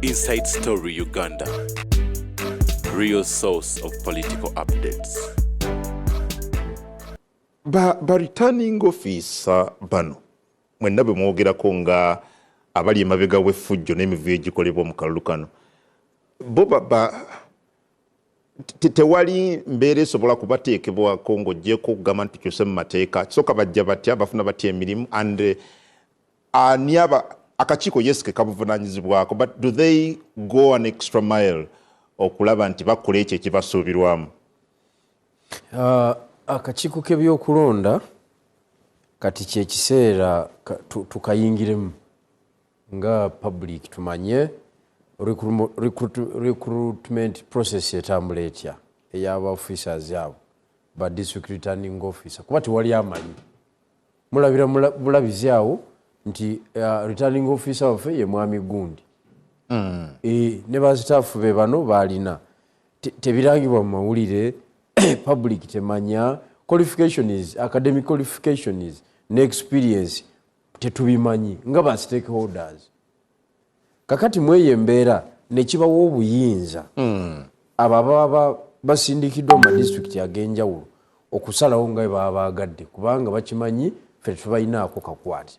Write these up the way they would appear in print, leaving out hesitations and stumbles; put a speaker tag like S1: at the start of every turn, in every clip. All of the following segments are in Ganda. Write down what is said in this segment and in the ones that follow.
S1: Inside Story Uganda, real source of political updates.
S2: Ba returning officer bano mwenna bwe mwogerako nga abali emabega w'effujjo n'emivuyo egikolebwa mu kalulu kano bo tewali mbeera esobola kubateekebwako ng'oggyeko okugamba nti kyose mu mateeka kisooka bajja batya bafuna batya emirimu and ani akakiiko yesike kabuvunaanyizibwako, but do they go an extra mile okulaba nti bakola ekyo ekibasuubirwamu?
S3: Akakiiko k'ebyokulonda kati kyekiseera tukayingiremu nga public tumanye recruitment process etambula etya ey'aba officers abo ba district returning officer kuba tewali amanyi mulabira bulabizi awo nti returning officer waffe ye mwami gundi ne bazitaafu be bano baalina tebirangibwa mu mawulire public temanya qualifications academic qualifications ne experience tetubimanyi nga ba stakeholders kakati mweye embeera ne kibawo obuyinza abo basindikiddwa mu district ag'enjawulo okusalawo nga baba baagadde kubanga bakimanyi ffe tetubalinaako kakwate.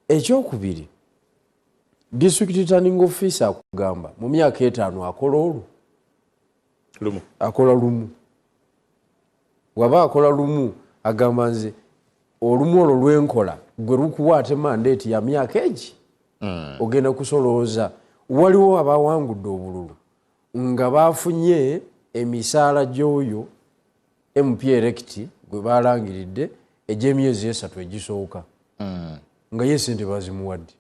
S3: Ekyokubiri district returning officer akugamba mu myaka 5 akola lumu waba akola lumu agamba nze olumu olwo lwenkola gwe lukuwaate mandate ya myaka egi ogenda kusolooza. Waliwo abawangudde obululu nga bafunye emisaala gy'oyo MP elect gwe balangiridde egy'emyezi 3 egisooka nga ye sente bazimuwadde.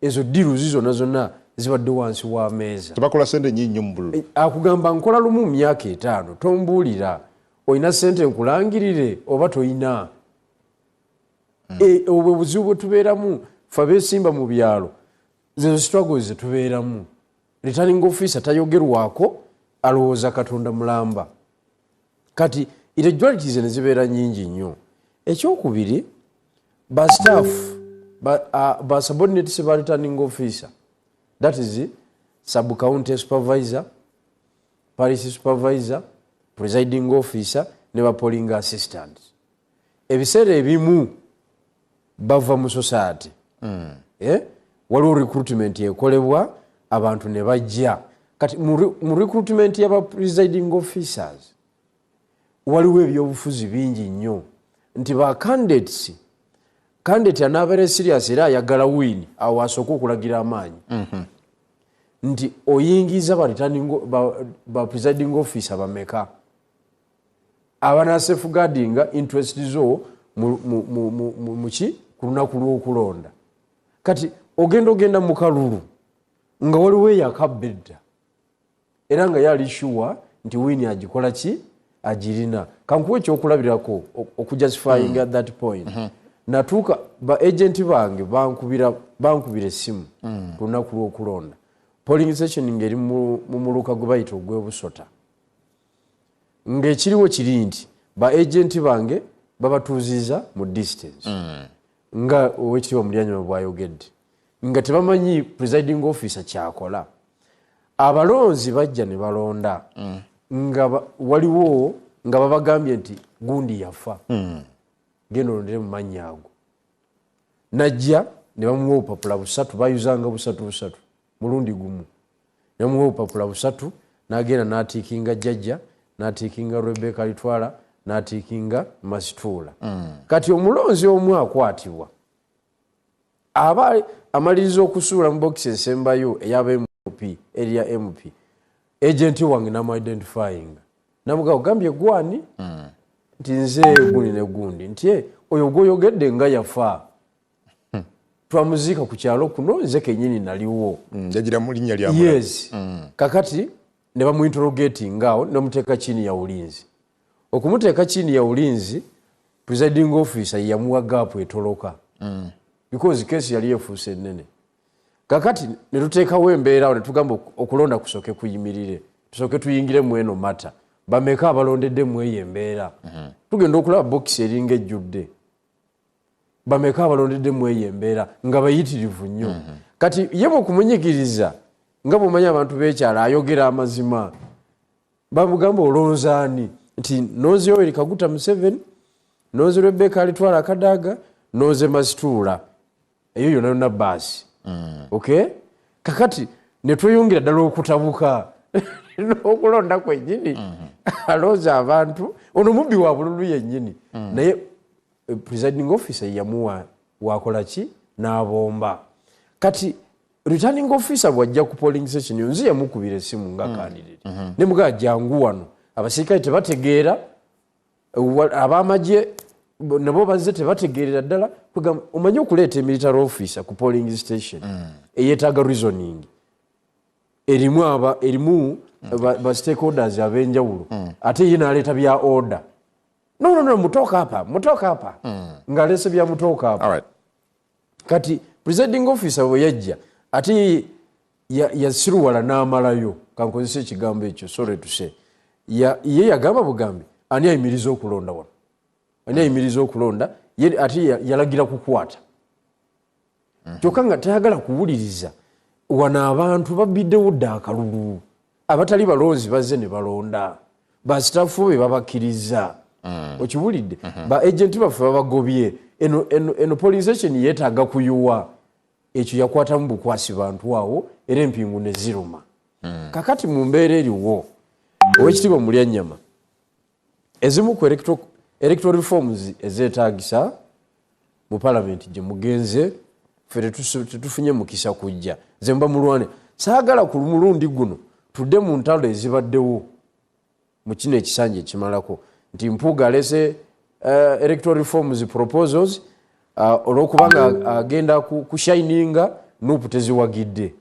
S3: Ezo diru zonna zibadde wansi wa meeza.
S2: Tebakola sente nnyingi mu bululu.
S3: Akugamba nkola lumu mu myaka 5 tombuulira oyina sente nkulangirire oba toyina. Obwo buzibu bwe tubeeramu ffe abeesimba mu byalo zezo struggles ze tubeeramu. Returning officer tayogerwako alowooza Katonda mulamba. Kati irregularities ne zibeera nnyingi nnyo. Ekyokubiri ba staff ba subordinates ba returning officer, that is sub county supervisor, parish supervisor, presiding officer ne ba polling assistant. Ebiseera ebimu bava mu society waliwo recruitment ekolebwa abantu ne bajja. Kati mu recruitment y'aba presiding officers waliwo ebyobufuzi bingi nnyo nti ba candidate anaabere serious era ayagala win awo asooka okulagira amaanyi nti oyingiza ba presiding officer bameka abana safeguardinga interest zo muki ku lunaku lw'okulonda. Kati ogenda mu kalulu nga waliwo yakabedda era nga yali sure nti win agikola ki agirina. Kankuwa ekyokulabirako okujustifying at that point natuuka ba agent bange bankubira essimu ku lunaku lw'okulonda polling station ngeri mu muluka gwe bayita ogw'ebusota ng'ekiriwo kiri nti ba agent bange babatuuziza mu distance nga owekitiibwa Mulyanjuma bw'ayogedde nga tebamanyi presiding officer kyakola. Abalonzi bajja ne balonda nga waliwo nga babagambye nti gundi yafa genda olondere mu mannya ago. Najja ne bamuwa obupapula 3 bayuzanga 3 mulundi gumu ne bamuwa obupapula 3 n'agenda n'atiikinga jjajja n'atiikinga Rebecca Litwala n'atiikinga Masituula. Kati omulonzi omu akwatibwa aba amaliriza okusuula mu bokisi esembayo eyaba MP area MP agent wange namu identifying namuga ogambye gwani nti nze gundi ne gundi nti oyo gwoyogedde nga yafa twamuziika ku kyalo kuno nze kenyini naliwo
S2: jagira mu linnya lya mulamu.
S3: Yes kakati ne bamu interrogating awo ne muteeka chini ya ulinzi. Okumuteeka chini ya ulinzi presiding officer yamuwa gapu etoloka because case yali efuuse nnene. Kakati ne tuteekawo embeera awo ne tugamba okulonda kusooke kuyimirire tusooke tuyingire mu eno mata bameka abalondedde mu eyo embeera tugenda okulaba bokisi eringa ejjudde bameka abalondedde mu eyo embeera nga bayitirivu nnyo kati ye bw'okumunyigiriza nga bw'omanyi abantu b'ekyalo ayogera amazima bamugamba olonzaani nti noozi Yoweri Kaguta Museveni, noozi Rebecca Alitwala Akadaaga, noozi Masituula, eyo yonna yonna baasi. Okay? Kakati ne tweyongera ddala okutabuka n'okulonda kwennyini alooza abantu ono mubbi wa bululu yennyini naye presiding officer yamuwa wakola ki n'abomba. Kati returning officer bw'ajja ku polling station nzi yamukubira essimu nga candidate ne mugaa jangu wano abasirikale tebategeera ab'amagye nabo bazze tebategeerera ddala omanyi okuleeta military officer ku polling station eyeetaaga reasoning erimu ba stakeholders ab'enjawulo ate ye n'aleeta bya order no mutoka hapa ng'aleese bya mutoka hapa. Kati presiding officer bwe yajja ate yasiruwala n'amalayo kankozesa ekigambo ekyo sorry to say ye yagamba bugambi ani ayimiriza okulonda wano ani ayimiriza okulonda ate yalagira kukwata kyokka nga tayagala kuwuliriza wano abantu babiddewo dda akalulu abatali balonzi bazze ne balonda basitafu be babakkiriza okiwulidde ba agenti baffe babagobye eno polling station yeetaaga kuyuwa ekyo yakwatamu bukwasi bantu awo era empingu ne ziruma. Kakati mu mbeera eriwo owekitiibwa Mulyanyama ezimu ku electoral reforms ezeetaagisa mu parliament gye mugenze ffe tetufunye mukisa kujja nze mba mulwane saagala ku mulundi guno tudde mu ntalo ezibaddewo mu kino ekisanja ekimalako nti Mpuuga alese electoral reforms proposals olw'okubanga agenda ku shininga Nuupu teziwagidde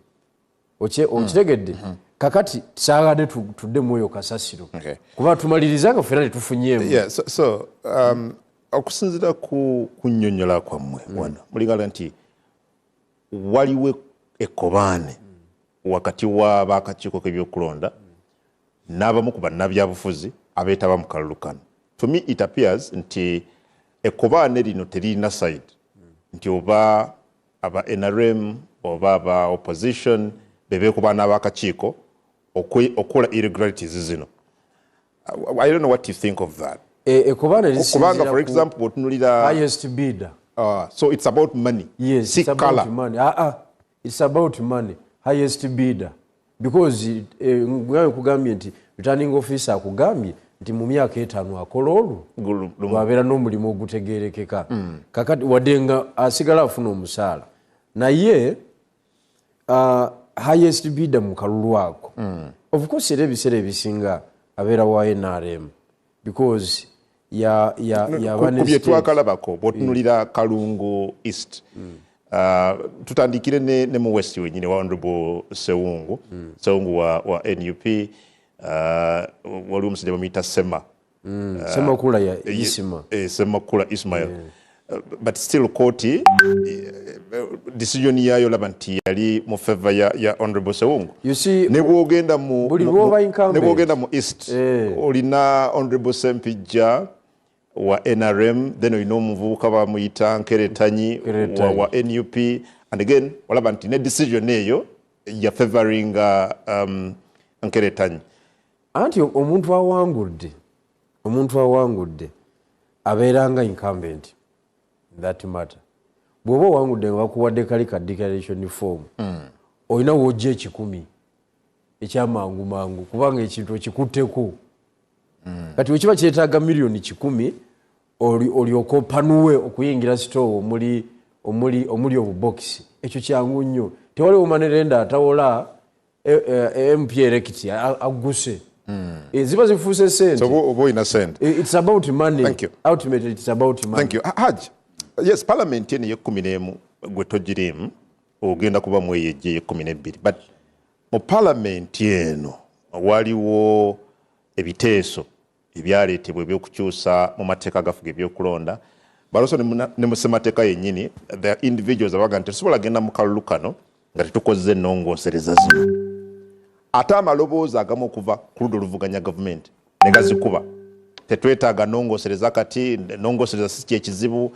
S3: okitegedde kakati saagade tudde mwoyo kasasiro kuba tumalirizanga ffena tetufunyeemu.
S2: So okusinziira ku nnyonnyola kwammwe wano mulingala nti waliwo ekkobaane wakati w'abakakiiko k'ebyokulonda n'abamu ku bannabyabufuzi abeetaba mu kalulu kano. To me it appears nti ekkobaane lino teririna side nti oba aba NRM oba aba opposition bebeekuba n'abakakiiko okola irregularities zino. I don't know what you think of that. Kubanga for example otunulira
S3: highest bidder.
S2: So it's about money.
S3: Yes, it's about money. It's about money. Highest bidder. Because ngayo kugambye nti returning officer akugambye nti mu myaka 5 akola olwo lwabeera n'omulimu ogutegeerekeka kakati wadenga asigala afuna omusaala naye highest bidder mu kalulu ako of course era ebiseera ebisinga abeera wa NRM because
S2: kubye twakalabako bw'otunulira Kalungu East tutandikire ne mu West wenyine wa Honorable Sewungu wa NUP wali omusajja bamuyita
S3: Semakula ya Isima
S2: Semakula Ismail but still koti decision yayo laba nti yali mu favor ya Honorable Sewungu.
S3: You see
S2: ne bwogenda mu East olina Honorable Sempijja wa NRM then olina omuvubuka bamuyita Nkeretanyi wa NUP and again olaba nti ne decision eyo ya favoring Nkeretanyi.
S3: Anti omuntu awangudde abeeranga incumbent that matter bw'oba owangudde nga bakuwadde kali ka declaration form olina wojja 10 ekyamangu kubanga ekintu okikutteko kati wekiba kyetaaga miliyoni 10 olyoka opanuwe okuyingira store omuli obubokisi ekyo kyangu nnyo tewaliwo manerenda atawola MP erekiti aguse ziba zifuuse sente.
S2: So obo ina sente.
S3: It's about money.
S2: Thank you.
S3: Ultimately it's about money.
S2: Thank you. Haj. Yes, parliament ene ye 11 gwe togirimu ogenda kuba mu eyeje ye 12 but mu parliament eno waliwo ebiteeso ebyaleetebwa ebyokukyusa mu mateeka gafuga ebyokulonda baloso ne mu ssemateeka yennyini the individuals abaga nti tusobola genda mu kalulu kano nga tetukoze ennongoosereza zino ate amaloboozi agamu okuva ku ludda oluvuganya gavumenti ne gazikuba tetwetaaga nnongoosereza kati ennongoosereza si kyekizibu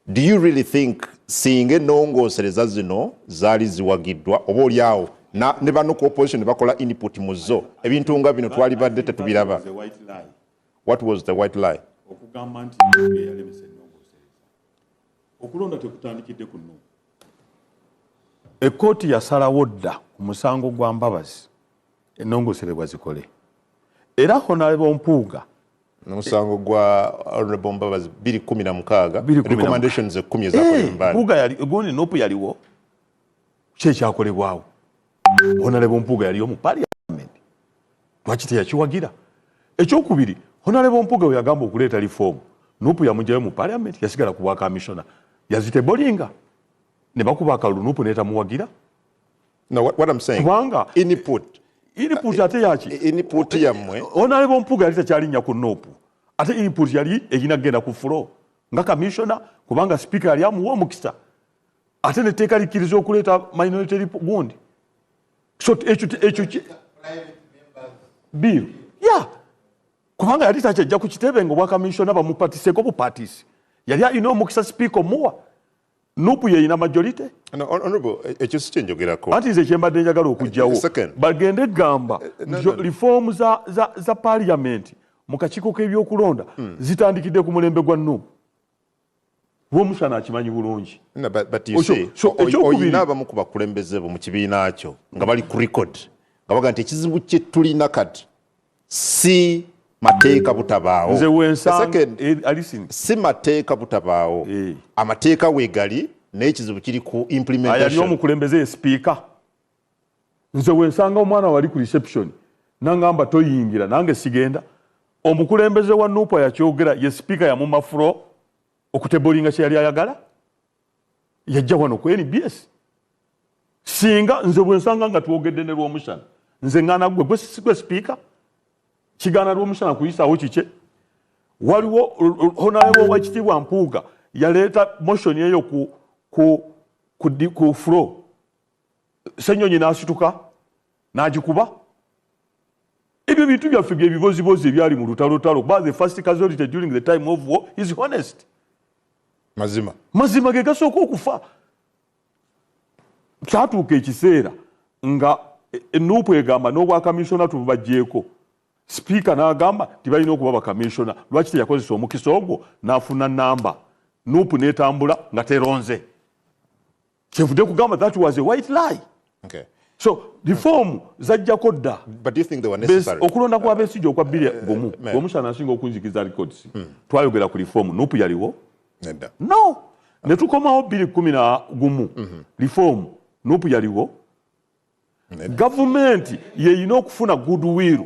S2: do you really think singa ennongoosereza zino zaali ziwagiddwa oba oliawo ne bano ku opposition ne bakola input mu zo ebintu nga bino twalibadde tetubiraba? What was the white lie?
S4: Okugamba nti yalemesa ennongoosereza okulonda tekutandikidde ku Nuupu. Ekkooti yasalawo dda ku musango gwa Mbabazi ennongooserezebwa zikole era Honorable Mpuuga
S2: n'omusango gwa Honorable Mbabazi 216 recommendations 10 ezakola
S4: Mpuuga yali gundi Nuupu yaliwo kyekyakolebwawo. Honorable Mpuuga yaliyo mu Parliament lwaki teyakiwagira? Ekyokubiri, Honorable Mpuuga we yagamba okuleeta reform Nuupu yamugyayo mu Parliament yasigala ku bwa commissioner yazite bolinga ne bakuba akalulu Nuupu n'etamuwagira.
S2: No, what I'm saying, input
S4: ate yaki
S2: input yammwe
S4: Honorable Mpuuga yali tekyalinnya ku Nuupu ate input yali erina genda ku floor nga commissioner kubanga speaker yali amuwa omukisa ate netteeka likkiriza okuleeta minority gundi. So ekyo bill kubanga yali takyajja ku kitebe nga obwakamisona bamupatiseko bupaatisi yali alina omukisa speaker omuwa Nuupu yeyina majority.
S2: Honorable, ekyo si kyenjogerako
S4: anti nze kyembadde njagala okugjawo bagende gamba reform za parliament mu kakiiko k'ebyokulonda zitandikidde ku mulembe gwa Nuupu. Bw'omusana akimanyi bulungi.
S2: But you say oyina abamu ku bakulembeze bo mu kibiina kyo nga bali ku record nga baga nti ekizibu kye tulina kati si mateeka butabaawo.
S4: Nze wensanga
S2: si mateeka butabaawo amateeka weegali naye ekizibu kiri ku implementation.
S4: Ayali omukulembeze ye speaker. Nze wensanga omwana wali ku reception nangamba toyingira nange sigenda omukulembeze wa Nuupu yakyogera ye speaker ya mu mafuro okutebolinga kye yali ayagala yajja wano ku NBS. Singa nze bwensanga nga twogedde ne Lwomusana nze ngana gwe speaker kigaana Lwomusana kuyisaawo kike waliwo Honorable Wakitiibwa Mpuuga yaleeta motion eyo ku floor Ssenyonyi n'asituka n'agikuba. Ebyo bintu byaffe ebibozibozi ebyali mu lutalotalo but the first casualty during the time of war is honest. Mazima ge gasooka okufa. Kyatuuka ekiseera nga Nuupu egamba n'obwakamisona tububaggyeko speaker n'agamba tibalina okuba bakamisona lwaki teyakozesa omukisa ogwo n'afuna namba Nuupu n'etambula nga teronze. Kyevudde kugamba that was a white lie.
S2: Okay.
S4: So reform zajjako dda.
S2: But do you think they were necessary?
S4: Okulonda kwa Besigye okwa bbiri gumu Omusana asinga okunzikiza records twayogera ku reform Nuupu yaliwo? No. Ne tukomawo 2011 reform Nuupu yaliwo? Government yeyina okufuna goodwill.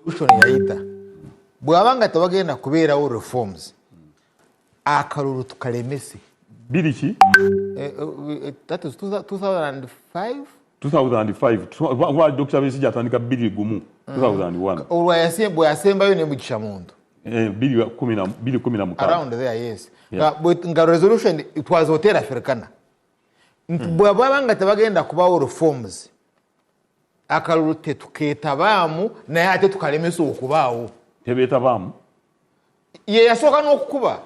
S5: Resolution yayita bw'abanga tebagenda kubeerawo reforms akalulu tukalemese.
S4: Biriki?
S5: That is 2005?
S4: 2005 Dr. Besigye atandika 2001
S5: olwa yasembayo ne Mugisha Muntu
S4: 2016
S5: around there, yes. Nga resolution it was hotel Africana bw'abanga tebagenda kubawo reforms akalulu tetukeetabaamu naye ate tukalemesa okubaawo.
S4: Tebeetabaamu
S5: ye yasooka n'okukuba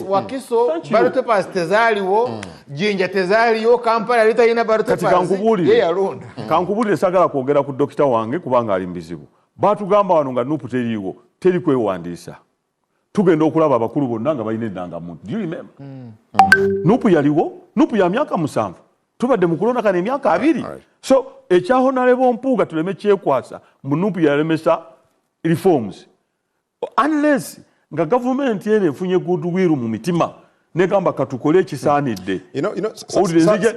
S5: Wakiso ballot papers tezaaliwo Jinja tezaaliyo Kampala yali talina ballot papers ye yalonda.
S4: Kankubulire sagala kwogera ku dokita wange kubanga ali mbizibu baatugamba wano nga Nuupu teriiwo teri kwewandiisa tugenda okulaba abakulu bonna nga balina endangamuntu. Do you remember? Nuupu yaliwo? Nuupu ya myaka 7 tubadde mu kulonda kana emyaka 2. So ekya Honorable Mpuuga tuleme kyekwasa mu Nuupu yalemesa reforms unless nga government yene efunye goodwill mu mitima negamba katukole ekisaanidde.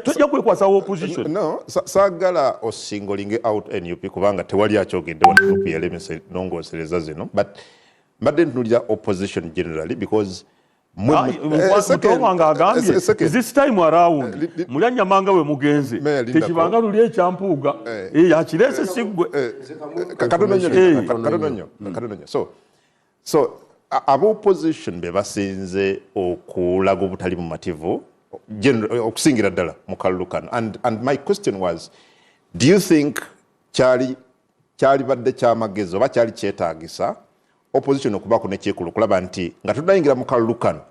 S4: Tojja kwekwasawo opposition.
S2: No, saagala osingling out NUP kubanga tewali akyogedde wano Nuupu yalemesa ennongoosereza zino but mbadde ntunulira opposition generally because
S4: Mutobanga agambye this time around Mulyanyamanga we mugenze tekibanga luli ekyampuuga yakirese siggwe
S2: so ab'opposition be basinze okulaga obutali bumativu okusingira ddala mu kalulu kano and my question was do you think kyali badde kyamagezi oba kyali kyetaagisa opposition okubaako nekyekulu kulaba nti nga tunayingira mu kalulu kano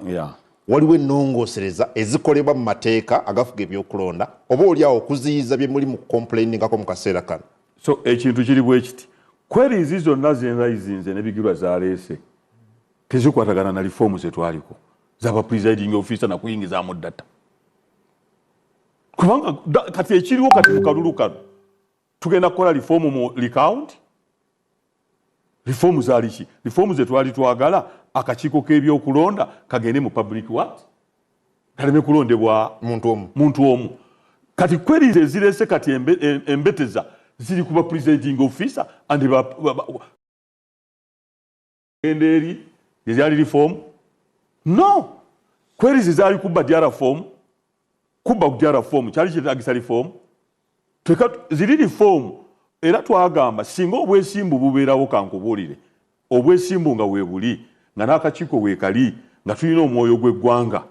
S2: waliwo ennongoosereza ezikolebwa mu mateeka agafuga ebyokulonda oba oliawo okuziyiza bye muli mu complainingako mu kaseera kano.
S4: So ekintu kiri bwe kiti queries zonna zenzayizinze nebigirwa zaleese tezikwatagana na reformu zetwaliko zaba presiding officer nakuyingizaamu data kubanga kati ekiriwo kati mu kalulu kano tugenda kukola reformu mu recount reformu zaliki reformu zetwali twagala akakiiko k'ebyokulonda kagende mu public what kaleme kulondebwa muntu omu kati queries ezirese kati embeteza ziri kuba presiding officer and enderi yali reform no queries zali kuba diara form kyali kitagisa reform teka ziri reform era twagamba singa obwesimbu bubeerawo kankubulire obwesimbu nga weebuli nga n'akakiiko weekali nga tulina omwoyo gw'eggwanga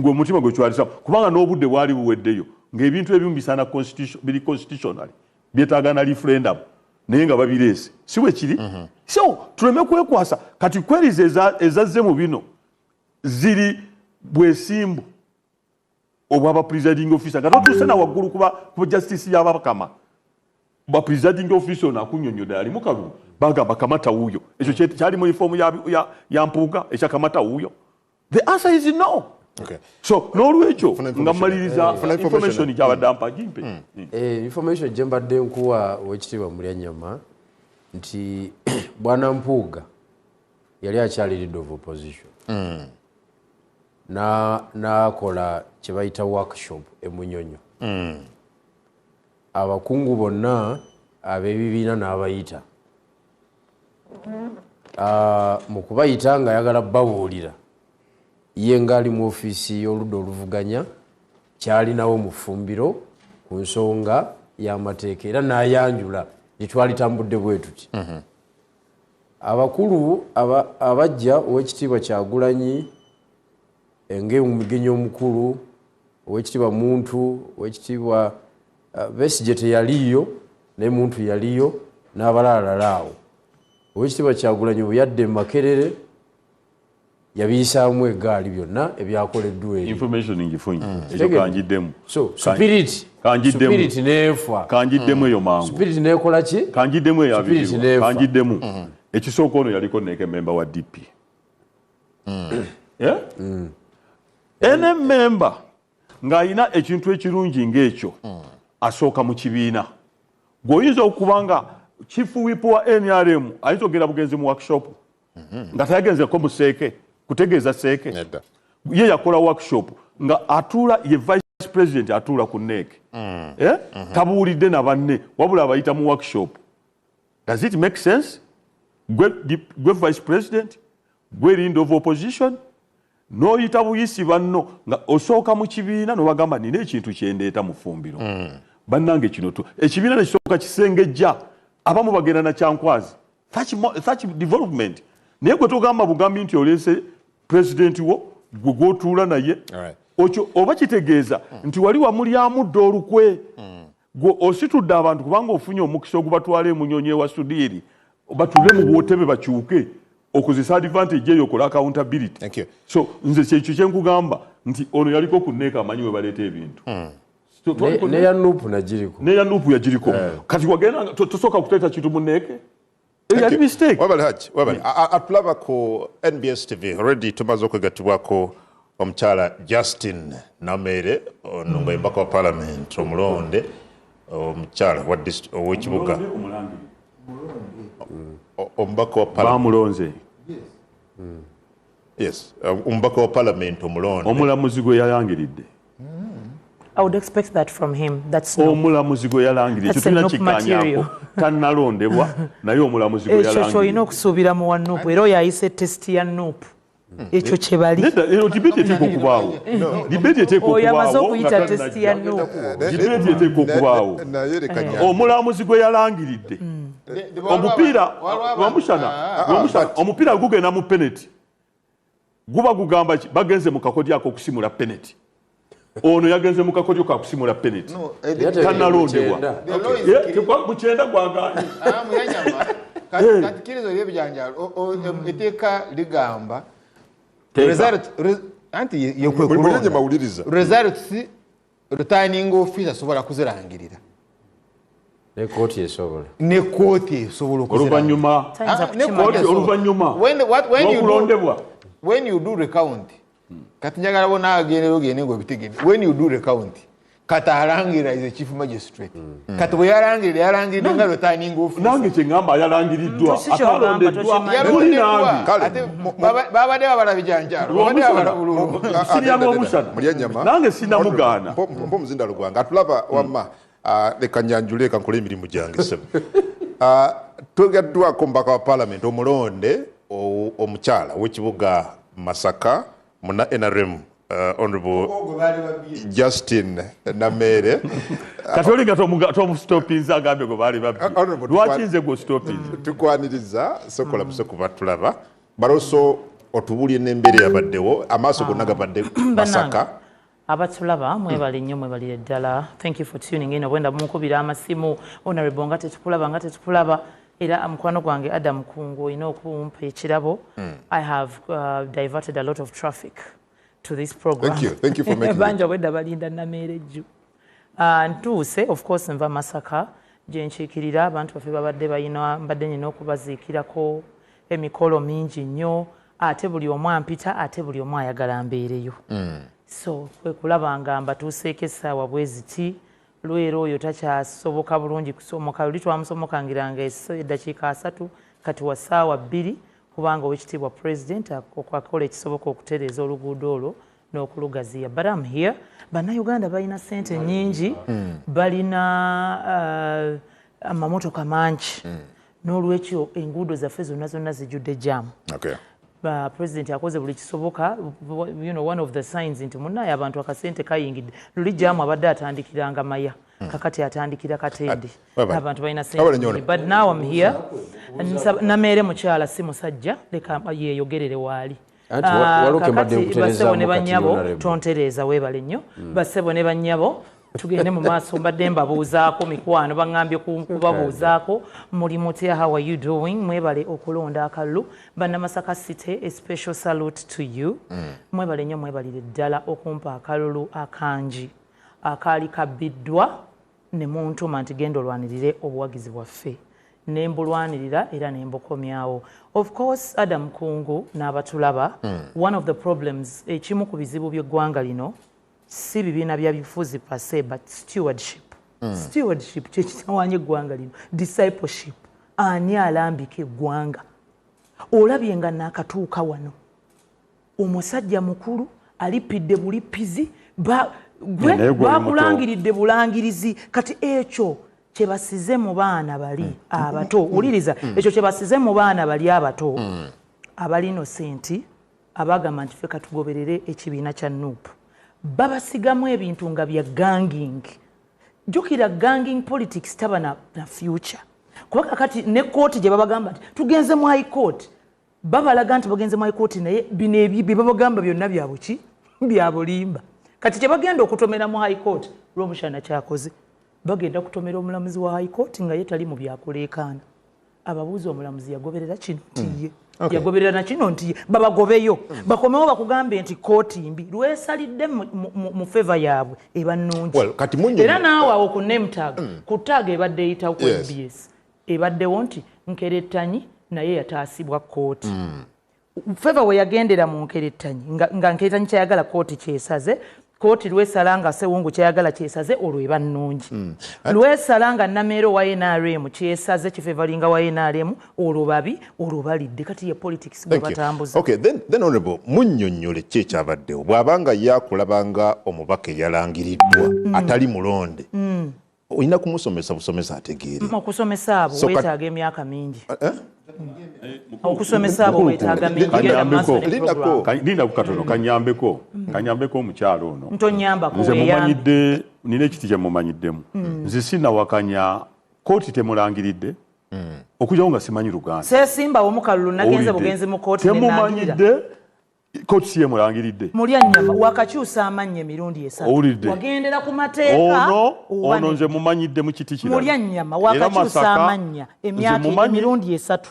S4: gwe mutima gwe twalisa kubanga n'obudde bwali buweddeyo ng'ebintu ebimu bisaana biri constitutional byetaaga na referendum naye nga babireese si bwe kiri so tuleme kwekwasa kati queries ezazze mu bino ziri bwesimbu obwaba presiding officer nga totuuse na waggulu kuba justice y'abakama ba presiding officer nakunnyonnyola ali mu kalulu bagamba kamata wuuyo ekyo kyali mu ifoomu ya mpuuga ekyakamata wuuyo the answer is no.
S2: Okay.
S4: So n'olwekyo nga mmaliriza information gyabadde ampa gimpe
S3: information gye mbadde nkuwa owekitiibwa Mulyanyama nti bwana Mpuuga yali akyali leader of opposition n'akola kye bayita workshop e Munyonyo abakungu bonna ab'ebibiina n'abayita mu kubayita nga ayagala babuulira ye ngaali mu ofiisi y'oludda oluvuganya kyalinawo mu ffumbiro ku nsonga y'amateeka era n'ayanjula litwalitambudde bwe tuti abakulu abajja owekitiibwa Kyagulanyi ng'omugenyi omukulu owekitiibwa Muntu owekitiibwa Besigye teyaliyo naye Muntu yaliyo n'abalalaawo owekitiibwa Kyagulanyi bwe yadde e Makerere yabiyisaamu eggaali byonna ebyakoleddwa eri
S4: information ngifunye ekyo kanjiddemu
S3: so spirit neefa
S4: kanjiddemu eyo mangu
S3: spirit neekola ki
S4: kanjiddemu eyabigirwa kanjiddemu ekisooka ono yaliko neeke memba wa DP ene memba ng'alina ekintu ekirungi ng'ekyo asooka mu kibiina gw'oyinza okuba nga chief whip wa NRM ayinza okugenda bugenzi mu workshop nga tayagenzeko mu seeke kutegeeza seeke ye yakola workshop nga atuula ye vice president atuula ku neeke tabuulidde na banne wabula abayita mu workshop. Does it make sense? Gwe vice president gwe leader of opposition n'oyita buyisi banno nga osooka mu kibiina n'obagamba nina ekintu kyendeeta mu ffumbiro bannange kino ekibiina nekisooka kisengejja abamu bagenda na kyankwazi such development naye gwe togamba bugambi nti oleese president wo gwe gwotuula naye okyo oba kitegeeza nti wali wamulyamu dda olukwe gwe ositudde abantu kubanga ofunye omukisa ogubatwala emunyonyi ewa Sudiiri batule mu bwotebe bakyuke okozesa advantage eyo okola accountability. So nze kyekyo kyenkugamba nti ono yaliko ku neeka amanyi we baleeta ebintu
S3: neya nuupu nagiriko
S4: neya nuupu yagiriko kati wagenda tosooka kuteeta kintu mu neeke yali mistake.
S2: Wabali Haji wabali atulaba ku NBS TV already tumaze okwegattibwako omukyala Justin Namere ono nga embaka wa parliament omulonde omukyala ow'ekibuga omubaka wa
S4: bamulonze
S2: yes omubaka wa parliament omulonde
S4: omulamuzi gwe yayangiridde.
S6: I would expect that from him. That's no.
S4: Omulamuzi gwe yalangiridde ekyo tulina kikkaanyaako tannalondebwa naye omulamuzi gwe yalangiridde
S6: ekyo olina okusuubira mu wa nuupu era oyo ayise tesiti ya nuupu ekyo kye bali
S4: dibeti eteeka okubaawo dibeti eteeka
S6: oyo amaze
S4: okubaawo
S6: okuyita tesiti ya nuupu
S4: dibeti eteeka okubaawo omulamuzi gwe yalangiridde omupiira wamushana omupiira gugenda mu penalty guba gugamba ki bagenze mu kakodyo ako okusimula penalty ono yagenze mu kakodyo ka kusimula penalty tanalondebwa mukyenda gwagaanye
S5: Muyanyama kati kirizo ly'ebijanjaalo etteeka ligamba anti
S2: Muyanyama mawuliriza
S5: results returning office asobola kuzirangirira
S3: ne kooti esobola
S4: oluvannyuma okulondebwa
S5: when you do recount kati njagala bona agendera ogende ng'obitegedde when you do recount kati alangira is a chief magistrate kati bwe yalangirira nga returning office
S4: nange kyeŋŋamba yalangiriddwa atalondeddwa
S5: ate babadde babala bijanjaalo
S4: sirya lw'omusana nange sinamugaana
S2: mpo muzindalo gwange atulaba wamma leka nyanjule kankole emirimu gyange sebo twegaddwako mbaka wa parliament omulonde omukyala w'ekibuga Masaka muna NRM honorable Justin Namere
S4: kati olinga tomustopinza agambe gwe baali babbi lwaki nze gwe ostopinza
S2: tukwaniriza sokola busoko batulaba baroso otubulye n'embeera yabaddewo amaaso gonna gabadde Masaka
S6: abatulaba mwebale nnyo mwebalire ddala. Thank you for tuning in. Obwenda mukubira amasimu honorable nga tetukulaba era mukwano gwange Adam Kungu olina okumpa ekirabo. I have diverted a lot of traffic to this program.
S2: Thank you for making
S6: banja obwedda balinda Nameereju ntuuse of course nva Masaka gye nkiikirira abantu baffe babadde balina mbadde nyina okubaziikirako emikolo mingi nnyo ate buli omu ampita ate buli omu ayagala mbeereyo. So kwe kulaba nga mbatuuseeko essaawa bwe ziti lwera oyo takyasoboka bulungi kusomoka luli twamusomokangiranga eddakiika 3 kati wa ssaawa 2 kubanga owekitiibwa president okwakola ekisoboka okutereeza oluguudo olwo n'okulugaziya. But I'm here. Bannayuganda balina ssente nnyingi balina amamotoka mangi n'olwekyo enguudo zaffe zonna zijjudde jaamu. President akoze buli kisoboka, you know, one of the signs nti munnaye abantu akasente kayingidde luli jaamu abadde atandikiranga maya kakati atandikira katende abantu balina sente. But now I'm here. Nameere mukyala si musajja leka yeeyogerere waali. Kakati basebo ne bannyabo tontereeza weebale nnyo basebo ne bannyabo tugende mu maaso mbadde mbabuuzaako mikwano baŋŋambye kubabuuzaako muli mutya, how are you doing, mwebale okulonda akalulu. Bannamasaka City, a special salute to you. Mwebale nnyo mwebalire ddala okumpa akalulu akangi akaali kabbiddwa ne muntuma nti genda olwanirire obuwagizi bwaffe ne mbulwanirira era ne mbukomyawo. Of course Adam Kungu n'abatulaba one of the problems ekimu ku bizibu by'eggwanga lino si bibiina bya bifuzi pase but stewardship. Stewardship kyekitawaanya eggwanga lino. Discipleship, ani alambika eggwanga. Olabye nga naakatuuka wano omusajja mukulu alipidde bulippizi bakulangiridde bulangirizi kati ekyo kyebasize mu baana bali abato wuliriza ekyo kyebasize mu baana bali abato abali innocenti abagamba nti ffe katugoberere ekibiina kya NUP babasigamu ebintu nga bya ganging. Jukira ganging politics taba na future kuba kakati ne kooti gye babagamba nti tugenze mu high court babalaga nti bagenze mu high court naye bino ebyo babagamba byonna bya buki bya bulimba. Kati kye bagenda okutomera mu high court lw'omushana kyakoze bagenda kutomera omulamuzi wa high court nga ye tali mu byakuleekaana. Ababuuza omulamuzi yagoberera kino ntiye yagoberera na kino ntiye babagobeyo bakomewo bakugambe nti kooti mbi lwesalidde mu favor yaabwe eba nnungi era naawe awo ku name tag ku tag ebadde eyitawo ku MBS ebaddewo nti Nkerettanyi naye yataasibwa kooti. Favor we yagendera mu Nkerettanyi nga Nkerettanyi kyayagala kooti kyesaze kooti lwesalanga Sewungu kyayagala kyesaze olwo eba nnungi. Lwesalanga Nameero wa NRM kyesaze kifevalinga wa NRM olwo babi olwo balidde kati ye politics bwe batambuza.
S2: Okay, then honorable munnyonnyole ki ekyabaddewo bw'abanga yakulabanga omubaka eyalangiriddwa atali mulonde olina kumusomesa busomesa ategeere.
S6: Okusomesa abo weetaaga emyaka mingi. Okusomesa abo weetaaga mingi genda maaso ne program.
S4: Linda ku katono kanyambeko omukyalo ono.
S6: Ntonyambako
S4: nze mumanyidde nina ekiti kye mumanyiddemu. Nze sinawakanya kooti temulangiridde okujjawo nga simanyi Luganda.
S6: Seesimba omukalulu nagenze bugenzi mu kooti
S4: temumanyidde Coach CM mulangiridde.
S6: Mulyanyama wakakyusa amanya emirundi esatu. Wagendera ku mateeka.
S4: Ono nze mumanyidde mu kiti kirala.
S6: Mulyanyama wakakyusa amanya emirundi esatu.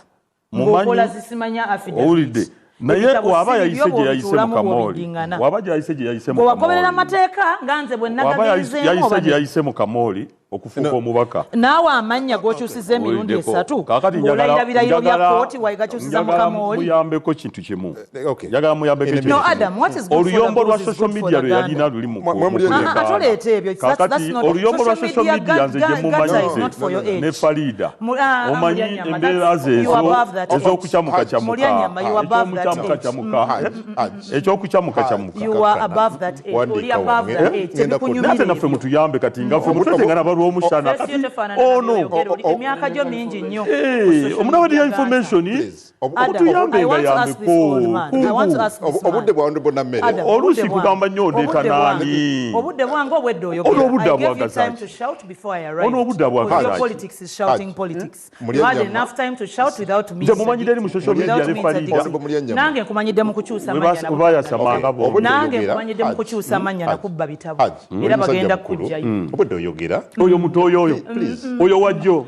S6: Ngokola zisimanya affidavit.
S4: Naye waba yayise gye yayise mu Kamoli. Waba yayise gye yayise mu Kamoli.
S6: Wakoberera mateeka nganze bwe nagagirizeemu.
S4: Waba yayise gye yayise mu Kamoli okufuuka omubaka.
S6: Naawe amanya g'okyusiza emirundi esatu. Ng'olayirabirayiro bya kooti wayigakyusiza mu Kamoli.
S4: Muyambeko kintu kimu. Njagala muyambeko kintu kimu.
S6: No, Adam, what is good for the
S4: oluyombo
S6: good
S4: lwa
S6: is
S4: social
S6: good for
S4: media
S6: the
S4: lwe yalina luli mu
S6: atoleeta ebyo. That's not
S4: oluyombo lwa social media nze gye mumanyize ne Farida. Omanyi embeera ze ez'okukyamuka kyamuka.
S6: You are above that age. Oli above that age.
S4: Nate naffe mutuyambe kati nga ffe mutwetengana balw'omushana.
S6: Emyaka gyo mingi nnyo.
S4: Omunawulira information mutuyambe nga yambeko.
S2: Obudde bwange bwonna mmere.
S4: Oluusi kugamba nnyo ondeeta naani.
S6: Obudde bwange obwedde oyo.
S4: Ono obudde
S6: I gave you
S4: bwagaza
S6: time to shout before I arrived.
S4: Ono obudde bwagaza.
S6: Your politics is shouting politics. You had enough time to shout without me.
S4: Nze mumanyidde eri mu social media ne Farida.
S6: Nange nkumanyidde mu kukyusa amanya.
S4: Oba yasamanga bo.
S6: Nange nkumanyidde mu kukyusa amanya nakubba bitabo. Era bagenda kujjayo.
S2: Obudde oyogera.
S4: Oyo mutoyo oyo. Oyo wajjo.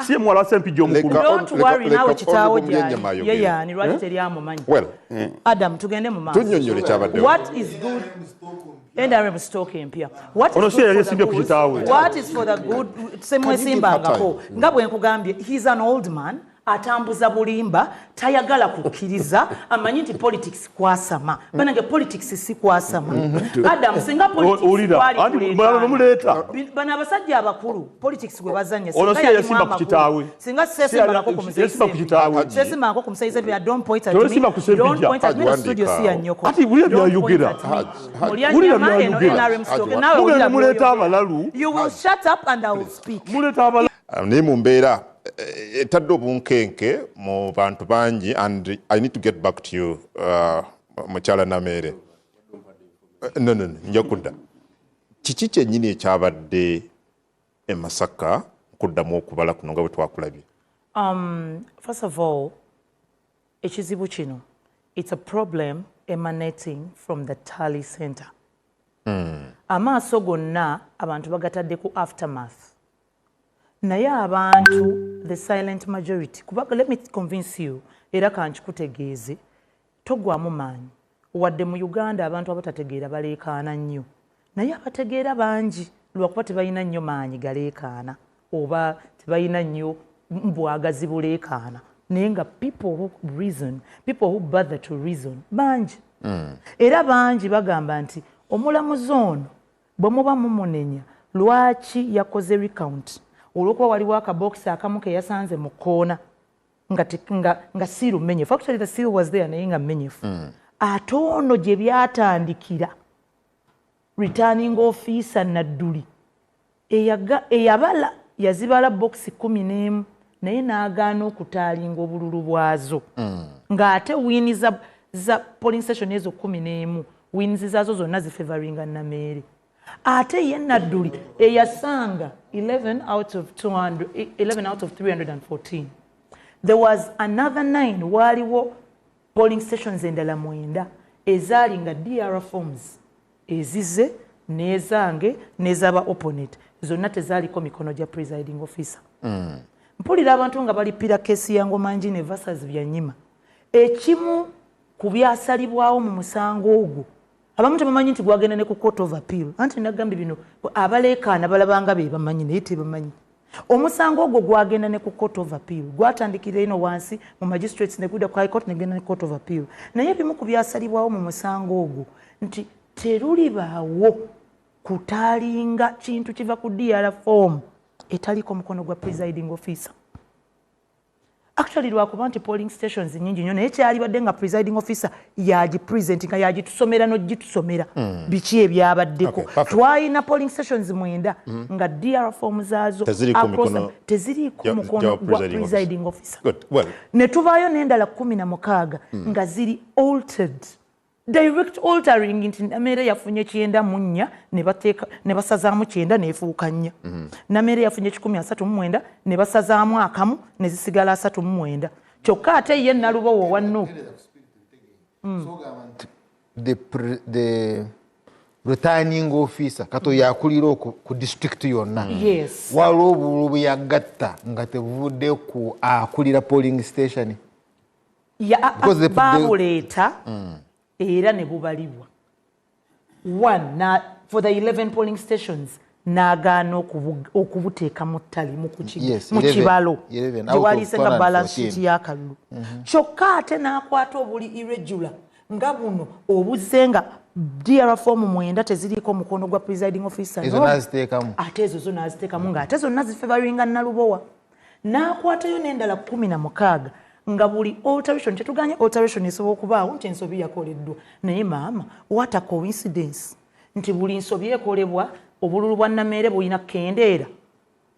S4: Si mwala sempijjo omukulu.
S6: Don't worry nawe kitaawo gyali. Ye yani lwaki teryamumanyi. Adam tugende mu maaso.
S2: Tunnyonnyole kyabaddewo.
S6: What is good? And I am stalking mpya. What
S4: Ono
S6: is
S4: si
S6: good
S4: yali
S6: for the
S4: esimbye ku
S6: good?
S4: kitaawe.
S6: What is for the good? Semwe simbangako. Nga bwe nkugambye, he's an old man. Atambuza bulimba, tayagala kukkiriza, amanyi nti politics kwasama. Banange politics si kwasama. Adam, singa politics kwali
S4: muleeta.
S6: Bana abasajja abakulu, politics gwe bazanya.
S4: Ono si yasimba ku kitaawe.
S6: Singa sesimbangako ku musaize.
S4: Yasimba ku kitaawe.
S6: Sesimbangako ku musaize, don't point at me. Don't point at me no studio si ya nyoko.
S4: Ati buli byayogera. Buli byayogera. Muleeta abalalu.
S6: You will shut up and I will speak.
S4: Muleeta abalalu.
S2: Naye mu mbeera etadde obunkenke mu bantu bangi, and I need to get back to you mukyala Namere. No, nja kudda. Kiki kyennyini ekyabadde e Masaka kuddamu okubala kuno nga bwe twakulabye?
S6: First of all, ekizibu kino, it's a problem emanating from the Tally Center. Amaaso gonna abantu bagatadde ku aftermath. Naye abantu, the silent majority, kubanga let me convince you, era kankikutegeeze, togwamu maanyi. Wadde mu Uganda abantu abatategeera baleekaana nnyo. Naye abategeera bangi lwakuba tebalina nnyo maanyi galeekaana oba tebalina nnyo bwagazi buleekaana. Naye nga people who reason, people who bother to reason, bangi. Era bangi bagamba nti omulamuzi ono bwe muba mumunenya lwaki yakoze recount olwokuba waliwo akabokisi akamu ke yasanze mu koona nga siiru mmenyefu. Actually the seal was there naye nga mmenyefu. Ate ono gye byatandikira returning officer Nadduli eyabala yazibala bokisi 11 naye n'agaana okutaalinga obululu bwazo ng'ate wiini za polling station ezo 11 wiini zaazo zonna zifavoringa Namere. Ate ye Nadduli eyasanga 11 out of 314. There was another 9 waliwo polling stations endala 9 ezaali nga DR forms ezize n'ezange n'ezaba opponent zonna tezaaliko mikono gya presiding officer. Mpulira abantu nga balipira kesi ya Ngomanjine versus Byanyima. Ekimu ku byasalibwawo mu musango ogwo abamu tebamanyi nti gwagenda ne ku court of appeal. Anti nagambye bino abaleekaana balabanga be bamanyi naye tebamanyi. Omusango ogwo gwagenda ne ku court of appeal gwatandikira ino wansi mu magistrates ne gudda ku high court negenda ne court of appeal. Naye ebimu ku byasalibwawo mu musango ogwo nti terulibaawo kutaalinga kintu kiva ku DR form etaliko mukono gwa presiding officer. Actually lwakuba nti polling stations nyingi nnyo naye kyalibadde nga presiding officer yagipresent nga yagitusomera n'ogitusomera biki ebyabaddeko. Twalina polling stations 9 nga DR form zaazo teziriiko mukono gwa presiding officer. Ne tuvaayo n'endala 16 nga ziri altered. Direct altering nti Namere yafunye 9 ne basazaamu 9 neefuuka 4. Namere yafunye 139 ne basazaamu akamu ne zisigala 39. Kyokka ate ye Nalubowo wa Nuupu
S5: the returning officer kato yakulira ku district yonna waliwo obululu bweyagatta nga tebuvudde ku akulira polling station
S6: babuleeta era ne bubalibwa for the 11 polling stations n'agaana okubuteeka mu ttali mu kibalo gye waliisenga balance sheet y'akalulu kyokka ate n'akwata obuli irregular nga buno obuzzenga DR form 9 teziriiko mukono gwa presiding officer ate ezo zo n'aziteekamu ng'ate zonna zifevaringa Nalubowa n'akwatayo n'endala 16 nga buli alteration tetuganye alteration esobola okubaawo nti ensobi yakoleddwa naye maama what a coincidence nti buli nsobi ekolebwa obululu bwa Nameere bulina kendeera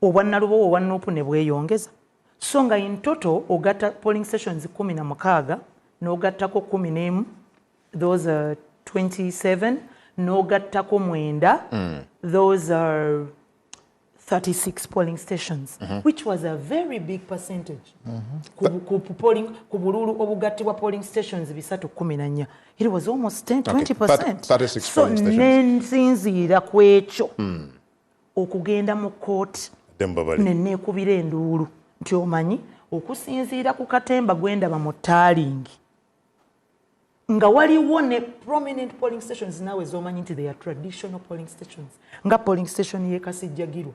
S6: obwa Nalubowa obwa Nuupu ne bweyongeza so nga in total ogatta polling stations 16 n'ogattako 11 those are 27 n'ogattako 9 those are 36 polling stations which was a very big percentage ku bululu obugattibwa polling stations 314 it was almost 20%. So nensinziira ku ekyo okugenda mu kooti neneekubira enduulu nti omanyi okusinziira ku katemba gwendaba mu taalingi nga waliwo ne prominent polling stations naawe z'omanyi nti they are traditional polling stations nga polling station y'e Kasijjagirwa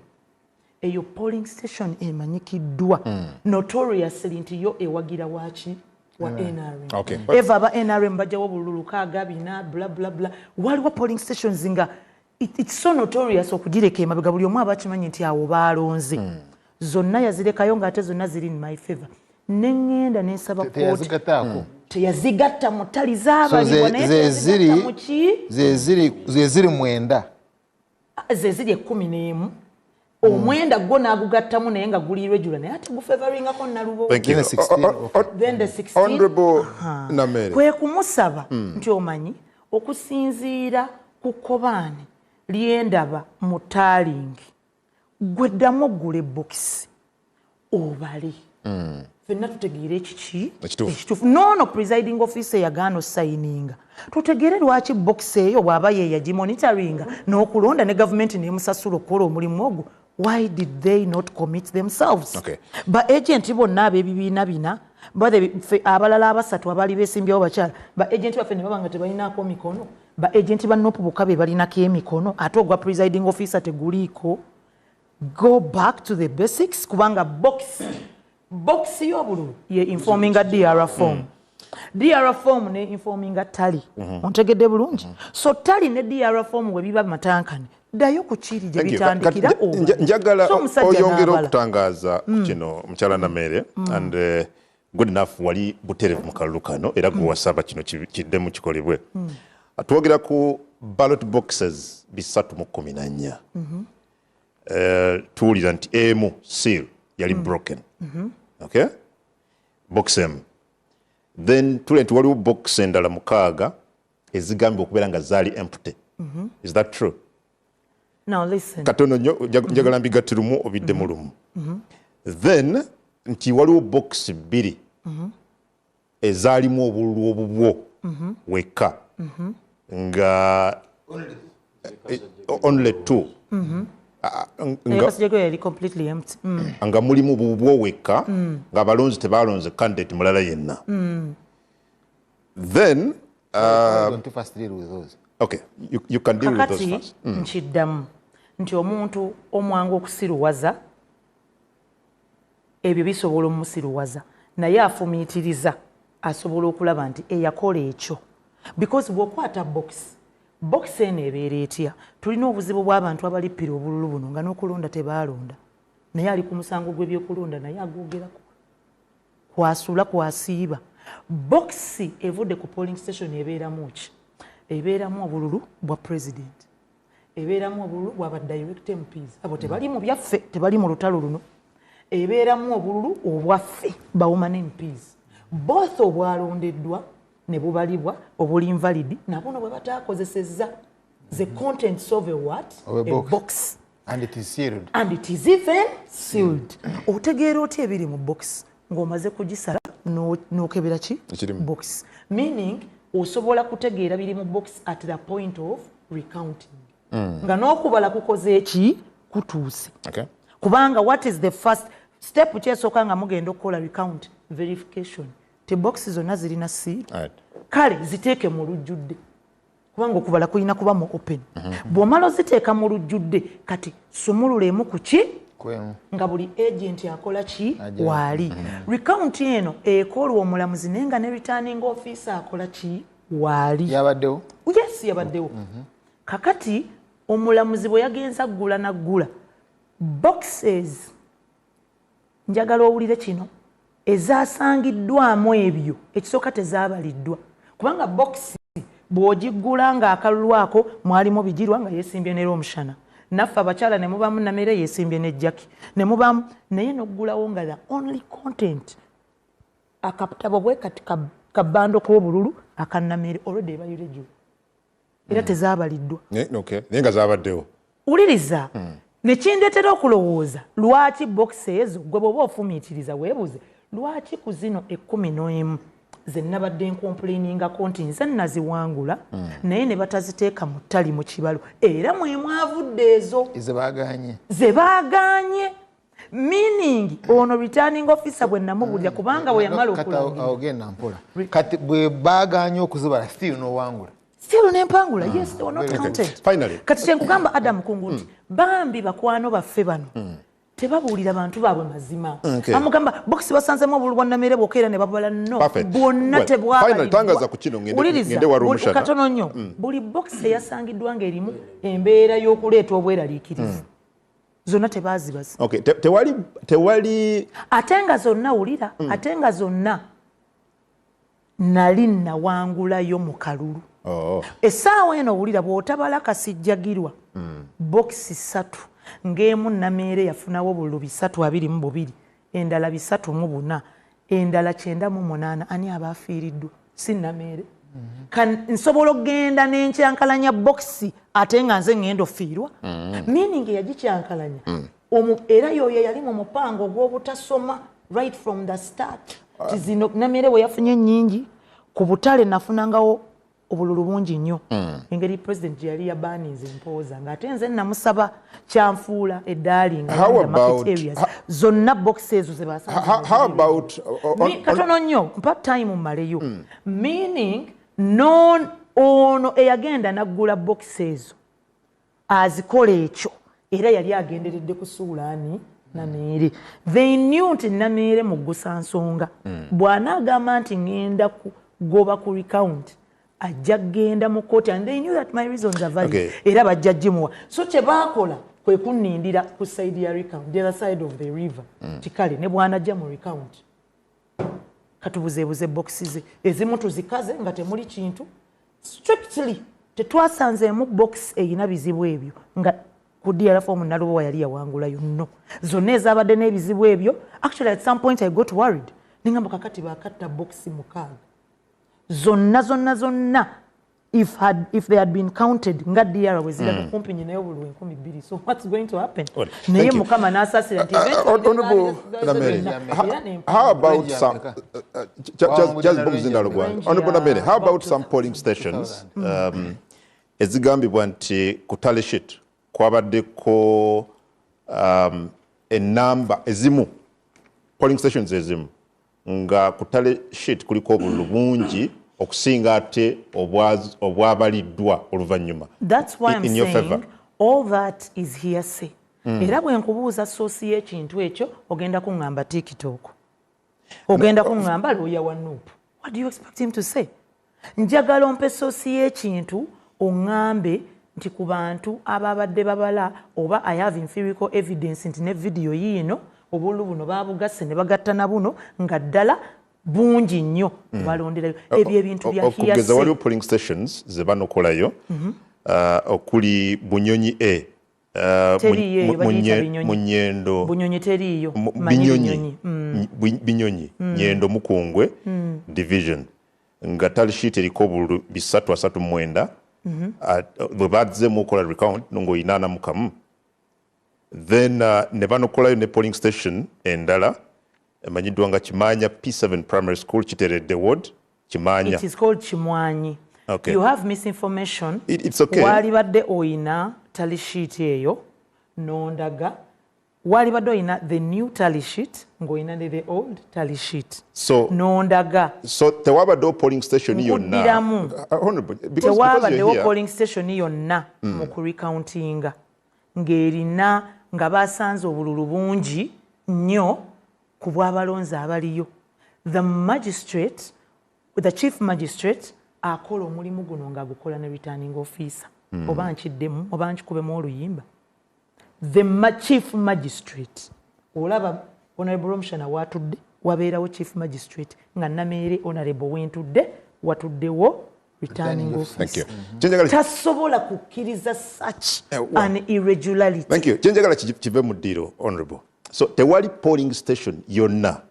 S6: eyo polling station emanyikiddwa notoriously nti yo ewagira waki wa NRM eva aba NRM bajjawo bululu kaaga bina bla bla bla waliwo polling stations nga it's so notorious okugireka emabega buli omu abakimanyi nti awo baalonze zonna yazirekayo ng'ate zonna ziri in my favor neŋŋenda n'ensaba kooti teyazigatta mu ttali z'abalibwa naye teyazigatta mu ki
S5: ze ziri 9
S6: ze ziri 11 omwenda gwo n'agugattamu naye nga guli regular naye ate gufavoringako Nalubowa then the 16
S2: Honorable Nameere
S6: kwe kumusaba nti omanyi okusinziira ku kkobaane lyendaba mu taalingi gweddamu oggula ebbokisi obale fenna tutegeera ekiki ekituufu noono presiding officer yagaana osayininga tutegeere lwaki bokisi eyo bw'aba ye yagimonitoringa n'okulonda ne gavumenti n'emusasula okukola omulimu ogwo why did they not commit themselves ba agenti bonna ab'ebibiina bina abalala abasatu abaali beesimbyewo bakyala ba agenti baffe ne baba nga tebalinaako mikono ba agenti ba Nuupu bokka be balinako emikono ate ogwa presiding officer teguliiko go back to the basics kubanga box y'obululu ye informinga DR form DR form ne informinga tali ontegedde bulungi so tali ne DR form we biba matankane dayo ku kiri gye bitandikira
S2: njagala oyongera okutangaaza kino mukyala Nameere and good enough wali buterevu mu kalulu kano era gwewasaba kino kiddemu kikolebwe twogera ku ballot boxes 314 tuwulira nti emu seal yali broken okay box M then tule nti waliwo box endala 6 ezigambye okubeera nga zaali empty is that true
S6: now listen
S2: katono nnyo njagala mbigattirumu obiddemu lumu then nti waliwo box 2 ezaalimu obululu obubwo wekka nga only 2 nga mulimu bubwo wekka nga abalonzi tebalonze candidate mulala yenna then okay you can deal with those first
S6: nkiddamu nti omuntu omwangu okusiruwaza ebyo bisobola omusiruwaza naye afumiitiriza asobola okulaba nti eyakola ekyo because bw'okwata box eno ebeera etya tulina obuzibu bw'abantu abalippira obululu buno nga n'okulonda tebaalonda naye ali ku musango gw'ebyokulonda naye agwogerako kwasula kwasiiba boxi evudde ku polling station ebeeramu ki ebeeramu obululu bwa president ebeeramu obululu bw'aba direct MPs abo tebali mu byaffe tebali mu lutalo luno ebeeramu obululu obwaffe bawoman MPs both obwalondeddwa ne bubalibwa obuli invalid nabono bwe bataakozesezza the contents of a box
S5: and it is sealed
S6: and it is even sealed otegeera otya ebiri mu box ng'omaze kugisala n'okebera ki box meaning osobola kutegeera biri mu box at the point of recounting nga n'okubala kukoze eki kutuuse kubanga what is the first step kyesooka nga mugenda okukola recount verification te box zonna zirina siiru kale ziteeke mu lujjudde kubanga okubala kulina kuba mu open bw'omala oziteeka mu lujjudde kati sumululemu ku ki nga buli agent akola ki waali recount eno ekolwa omulamuzi naye nga ne returning officer akola ki waali
S5: yabaddewo
S6: yes yabaddewo kakati omulamuzi bwe yagenza ggula naggula boxes njagala owulire kino ezaasangiddwamu ebyo ekisooka tezaabaliddwa kubanga boxi bw'ogiggula ng'akalulu ako mwalimu bigirwa nga yeesimbye nera omushana naffe abakyala ne mubaamu namere yeesimbye nejjaki ne mubaamu naye n'oggulawo nga the only content akatabo bwe kati kabbando k'obululu akanamere olwedde ebayulejo era tezaabaliddwa
S2: naye nga zaabaddewo
S6: wuliriza nekindeetera okulowooza lwaki bokisi ezo gwe bw'oba ofumiitiriza weebuuze lwaki ku zino 11 ze nabadde nkomplainingako nti nze naziwangula naye ne bataziteeka mu ttali mu kibalo era mwe mwavudde ezo ze baaganye meaning ono returning officer bwe namubulira kubanga bwe yamala
S5: okulaogenda mpola kati bwe baaganye okuzibala still n'owangula
S6: still nempangula yes they were not counted kati kyenkugamba Adam Kungu nti bambi bakwano baffe bano tebabuulira bantu baabwe mazima bamugamba bokisi basanzemu obululu bwannamere bwokeera ne babala no bwonna tebwakatono nnyo buli bokisi eyasangiddwa ng'erimu embeera y'okuleeta obweraliikirivu zonna tebaazibaza
S2: tewali
S6: ate nga zonna wulira ate nga zonna nali nawangulayo mu kalulu essaawa eno wulira bw'otabala kasijjagirwa bokisi 3 ng'emu nameere yafunawo obululu 322 endala 304 endala 98 ani abaafiiriddwa si nameere nsobola okgenda n'enkyankalanya bokisi ate nga nze ngenda ofiirwa meaning yagikyankalanya era yoyo yali mu mupango ogw'obutasoma right from the start tizino nameere bwe yafunye ennyingi ku butale nafunangawo obululu bungi nnyo engeri president gye yali yabaaniza empooza ng'ate nze namusaba kyanfuula eddaali nga market areas zonna bokisi ezo ze katono nnyo mpa time mmaleyo meaning ono eyagenda naggula bokisi ezo azikola ekyo era yali agenderedde kusuula ani nameere they knew nti nameere muggusa nsonga bw'anaagamba nti ngenda kugoba ku recount ajja kgenda mu kooti and they knew that my reasons are valid era bajja gimuwa so kye baakola kwe kunnindira ku side ya recount the other side of the river tikale ne bwanajja mu recount katubuzeebuze bokisi ze ezimu tuzikaze nga temuli kintu strictly tetwasanzeemu box eyina bizibu ebyo nga ku DRF omunalubowa yali yawangulayo nno zonna ezaabadde n'ebizibu ebyo actually at some point I got worried ningamba kakati baakatta bokisi 6 zonna if they had been counted nga DR we ziraga kumpi nyinayo obululu 2000 so what's going to happen naye mukama n'asasira nti
S2: how about some how about some polling stations ezigambibwa nti ku tally sheet kwabaddeko enamba ezimu polling stations ezimu nga ku tally sheet kuliko obululu bungi okusinga ate obwabaliddwa oluvannyuma.
S6: That's why I'm saying all that is hearsay. Era bwe nkubuuza sosi y'ekintu ekyo ogenda kuŋŋamba TikTok, ogenda kuŋŋamba lawyer wa Nuupu. What do you expect him to say? Njagala ompe sosi y'ekintu oŋŋambe nti ku bantu ababadde babala oba I have empirical evidence nti ne video yiino obululu buno baabugasse ne bagatta na buno nga ddala bungi nnyo balonderayo ebyo ebintu bya hearsay.
S2: Okugeza waliwo polling stations ze banokolayo okuli Bunyonyi A, Munyendo,
S6: Bunyonyi teriiyo,
S2: Binyonyi, Nyendo Mukungwe division nga tally sheet eriko obululu 339 bwe bazzemu okola recount ngo 81 then ne banokolayo ne polling station endala emanyiddwa nga Kimanya P7 primary school Kiteredde ward Kimanya.
S6: It is called Chimwanyi.
S2: Okay.
S6: You have misinformation.
S2: It's okay.
S6: Wali badde oyina tally sheet eyo nondaga. Wali badde oyina the new tally sheet ng'oyina the old tally sheet.
S2: So
S6: nondaga.
S2: So tewabaddewo polling station yonna. Honorable, because
S6: tewabaddewo
S2: you're
S6: polling station yonna mu kurecountinga ng'erina nga basanze obululu bungi nnyo ku bw'abalonzi abaliyo. The chief magistrate akola omulimu guno ng'agukola ne returning officer. Oba nkiddemu oba nkikubemu oluyimba. The chief magistrate olaba honorable Romshana watudde wabeerawo chief magistrate nga Nameere honorable wentudde watuddewo returning officer. Tasobola kukkiriza such an irregularity.
S2: Thank you. Kyenjagala kive mu ddiiro honorable. So tewali polling station yonna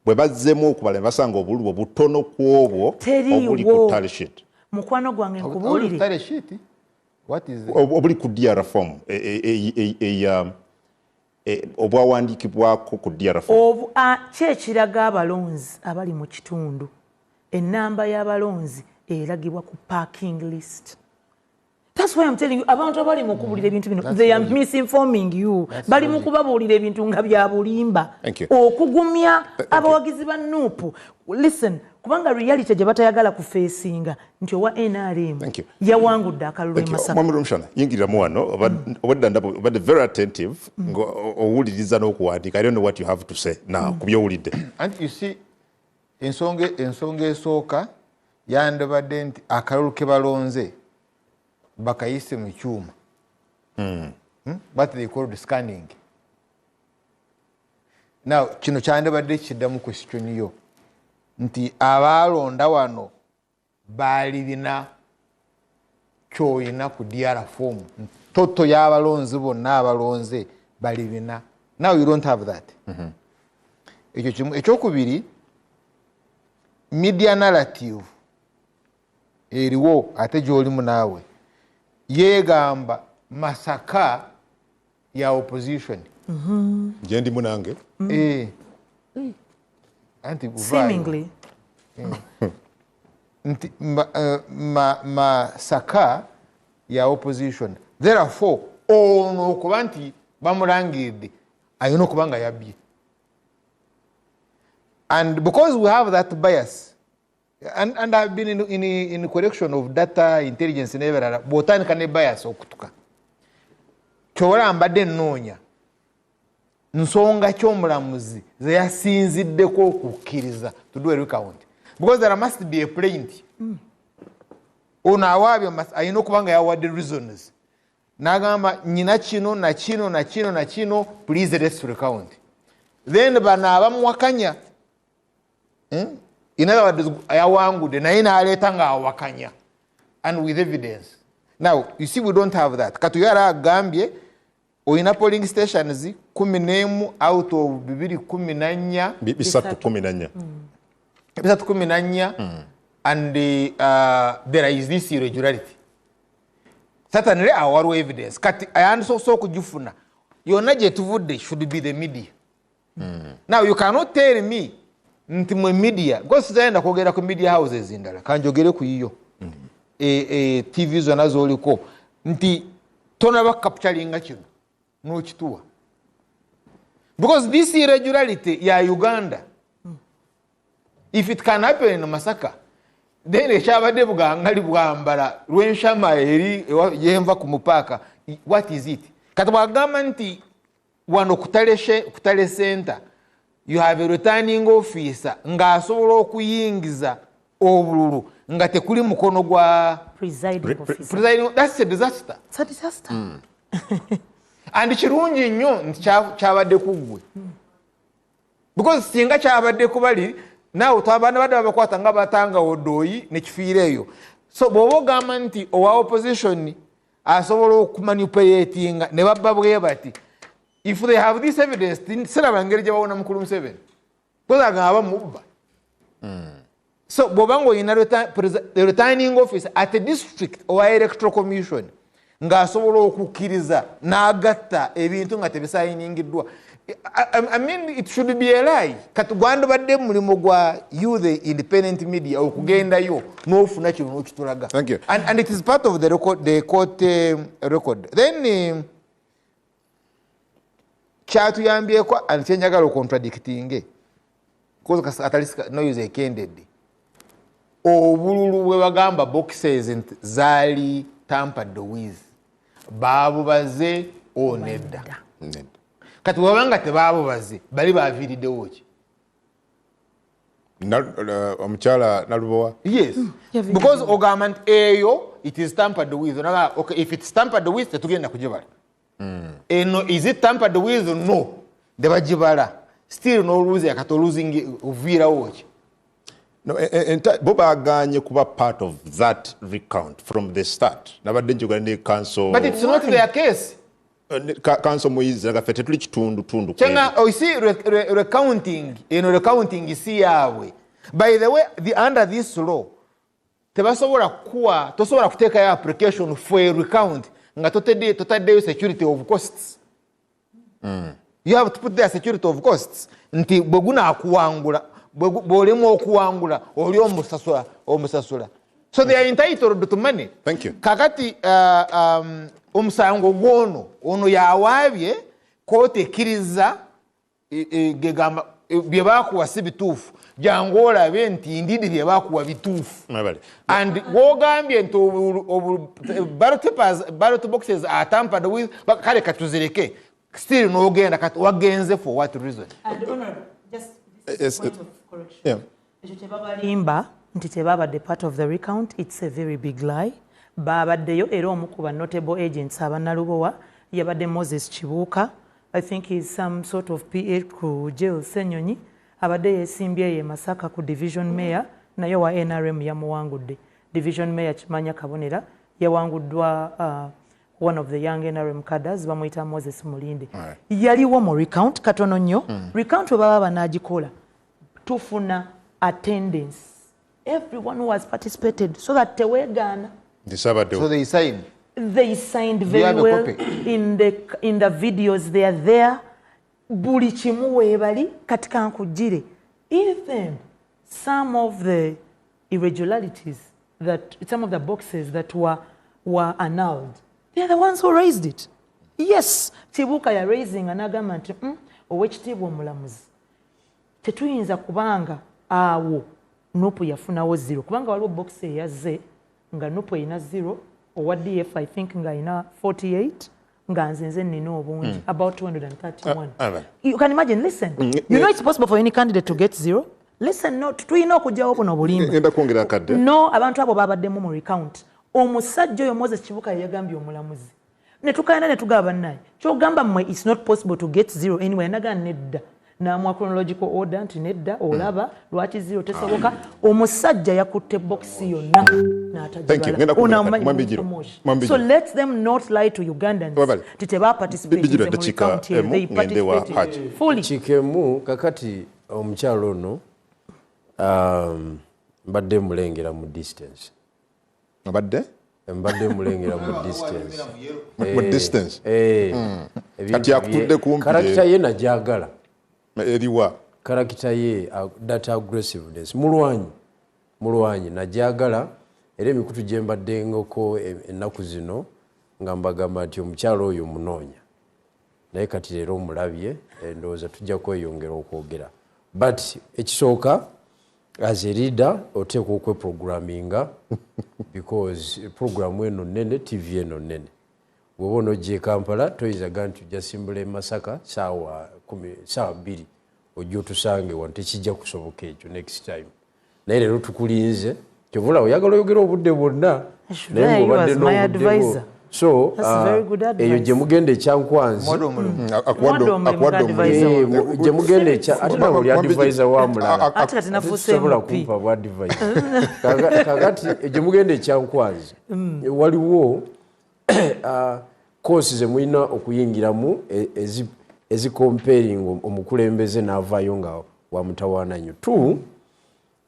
S2: bwe bazzeemu okubala ne basanga obululu butono ku obwo obuli ku tally sheet.
S6: Mukwano gwange nkubuulire.
S2: Obuli ku DR form obwawandiikibwako ku DR form.
S6: Kyekiraga abalonzi abali mu kitundu. Ennamba y'abalonzi eragibwa ku parking list. That's why I'm telling you, abantu abali mu kubuulira ebintu bino, they are misinforming you. Bali mu kubabuulira ebintu nga bya bulimba. Okugumya abawagizi ba NUP. Listen, kubanga reality gye batayagala kufeesinga nti owa NRM yawangudde akalulu e Masaka.
S2: Mwami Romshana, yingiriramu wano, obadde very attentive, owuliriza n'okuwandiika. I don't know what you have to say now, ku by'owulidde.
S5: And you see, ensonga esooka yandibadde nti akalulu ke balonze bakayise mu kyuma. What they call the scanning. Now, kino kyandibadde kiddamu question yo nti abalonda wano balirina kyoyina ku DR form. Toto y'abalonzi bonna abalonze balirina. Now you don't have that. Ekyo kimu. Ekyokubiri, media narrative eriwo ate gy'olimu naawe yegamba Masaka ya opposition.
S2: Gye ndimu nange.
S6: Seemingly.
S5: Masaka ya opposition. Therefore, ono okuba nti bamulangiridde ayina okuba nga yabbye. And because we have that bias, and I've been in correction of data, intelligence, and everything, botandika ne bias okutuka. Kyora mbadde nnoonya nsonga ky'omulamuzi ze yasinziddeko okukkiriza to do a recount. Because there must be a plaint. Ono awaabye ayina okuba nga yawadde reasons. N'agamba nyina kino na kino na kino na kino, please let's recount. Then bano abamuwakanya. In other words, ayawangudde naye n'aleeta ng'awakanya. And with evidence. Now, you see, we don't have that. Katuyara agambye oyina polling stations 11 out of 214.
S2: Bisatu 14.
S5: Bisatu 14. And there is this irregularity. Certainly, our evidence. Kati ayandiso kujufuna. Yonna gye tuvudde should be the media. Now, you cannot tell me nti mwe media, because tutaenda kwogera ku media houses endala, kanjogere ku iyo. TV zonna z'oliko nti tonaba capturinga kino n'okituwa. Because this irregularity ya Uganda, if it can happen in Masaka, then ekyabadde bugangali bwambala lw'enshama eri yenva ku mupaka, what is it? Kati bwagamba nti wano kutale center, you have a returning officer ng'asobola okuyingiza obululu nga tekuli mukono gwa
S6: presiding officer.
S5: That's a disaster.
S6: It's a disaster.
S5: And kirungi nnyo nti kyabadde kuggwe. Because singa kyabadde kubali naawe twabana badde babakwata nga batanga odooyi ne kifiira eyo. So bw'oba ogamba nti owa opposition asobola okumanipulatinga ne babba bwe bati, if they have this evidence, seraba ngeri gye bawona mukulu Museveni. Because agamba mubba. So bw'oba ng'olina the returning officer at a district or electoral commission ng'asobola okukkiriza n'agatta ebintu nga tebisayiningddwa, I mean, it should be a lie. Katugwanda badde mulimo gwa you the independent media okugendayo n'ofuna kino n'okitulaga.
S2: Thank you.
S5: And it is part of the court record. Then kyatuyambyeko and kyenjagala contradicting because atalisi no use candid. Obululu bwe bagamba boxes zaali tampered with. Babu baze onedda. Kati wabanga tebabubaze bali baviriddewo ki
S2: omukyala nalubowa.
S5: Yes, because ogamba nti eyo it is tampered with. Okay, if it's tampered with tetugenda kugibala. No, is it tampered with? No, debagibala still no losing kati losing uvirawo ki.
S2: No, bo baganye kuba part of that recount from the start. Nabadde njogera ne council.
S5: But it's not their case.
S2: Council Moise nagaffe tetuli kitundu.
S5: Chenga, you see, recounting, recounting is yawe. By the way, under this law, tebasobola kuteka ya application for a recount nga totaddeyo security of costs. You have to put there security of costs. Nti bweguna akuwangula, bwolemu okuwangula, oli omusasula. So they are entitled to money.
S2: Thank you.
S5: Kakati omusango gwono ono yawaabye kooti ekkiriza gegamba bye baakuwa si bituufu jangu olabe nti ndidi bye baakuwa bituufu. And wogambye nti ballot boxes are tampered with kale katuzireke still n'ogenda kati wagenze for what reason?
S6: And honorable, just
S2: yes,
S6: point of correction.
S2: Yeah.
S6: Ekyo tebabalimba nti tebabadde part of the recount. It's a very big lie. Babaddeyo era omu ku ba notable agents abannalubowa yabadde Moses Kibuuka. I think he's some sort of PA ku Jill Senyonyi. Abadde yeesimbye ye Masaka ku division mayor naye wa NRM yamuwangudde. Division mayor Kimanya Kabonera yawanguddwa one of the young NRM cadres bamuyita Moses Mulinde. Yaliwo mu recount katono nnyo. Recount we baba banagikola tufuna attendance. Everyone who has participated so that tewegaana.
S5: So they signed.
S6: They signed very well. In the videos they are there. Buli kimu weebali katika nkujire. Even some of the irregularities that some of the boxes that were annulled, they are the ones who raised it. Yes, Kibuuka ya raising anagamba nti owekitiibwa omulamuzi tetuyinza kubanga awo Nupu yafunawo 0 kubanga waliwo box eyazze nga Nupu erina 0 owa DF I think nga ina 48 nga nzenze nina obungi about 231. You can imagine, listen, you know it's possible for any candidate to get 0. Listen, no, tulina okujjawo buno bulimba. No, abantu abo babaddemu mu recount. Omusajja oyo Moses Kibuuka yagambye omulamuzi. Ne tukaenda ne tugaba naye. Kyogamba mmwe it's not possible to get 0 anyway. Naga nedda. Na chronological order nti nedda olaba lwaki 0 tesoboka. Omusajja yakutte box yonna n'atajibala. So let them not lie to Ugandans. Titeba participate in the recount here. They participated fully.
S3: Chikemu kakati omukyalo ono mbadde mulengera mu distance.
S2: Mbadde
S3: mulengera mu distance.
S2: Mu distance. Kati yakutudde kumpi.
S3: Karakita ye najagala.
S2: Eriwa.
S3: Karakita ye that aggressiveness. Mulwanyi najagala era emikutu gye mbadde ngoko ennaku zino nga mbagamba nti omukyalo oyo munoonya. Naye kati leero omulabye ndowooza tujja kweyongera okwogera. But ekisooka as a leader oteekwa okweprogramminga because program eno nnene, TV eno nnene. Bw'oba onojja Kampala toyinza gaa nti ojja simbula Masaka saawa 2 ojja otusange wano tekijja kusoboka ekyo next time. Naye leero tukulinze kyovula oyagala oyogera obudde bwonna naye ng'obadde n'obudde. So eyo gye mugenda ekyankwanzi gye mugenda ate nawe oli advisor wa mulala sobola kumpa bwa advisor kakati gye mugenda ekyankwanzi waliwo course ze mulina okuyingiramu ezikomparing omukulembeze n'avaayo nga wamutawaana nnyo.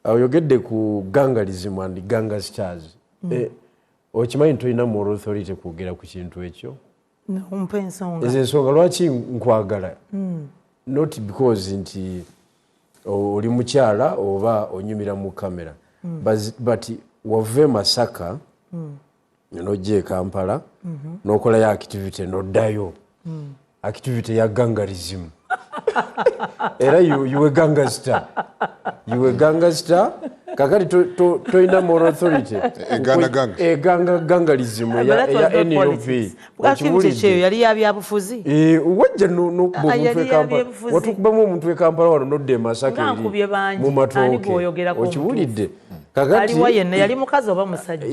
S3: Oyogedde ku gangalism and ganga stars. Okimanyi tolina moral authority kwogera ku kintu ekyo?
S6: Mpa ensonga.
S3: Ezo ensonga lwaki nkwagala? not because nti oli mukyala oba onyumira mu kamera but wave Masaka n'ojja Kampala n'okola ya activity n'oddayo activity ya gangarism era you were gangster kakati toina moral authority gangarism ya NUP
S6: yali yabyabufuzi
S3: wajja watukubamu omuntu we Kampala wano nodde Masaka mu matooke okiwulidde
S6: aliwa yenna yali mukazi oba musajja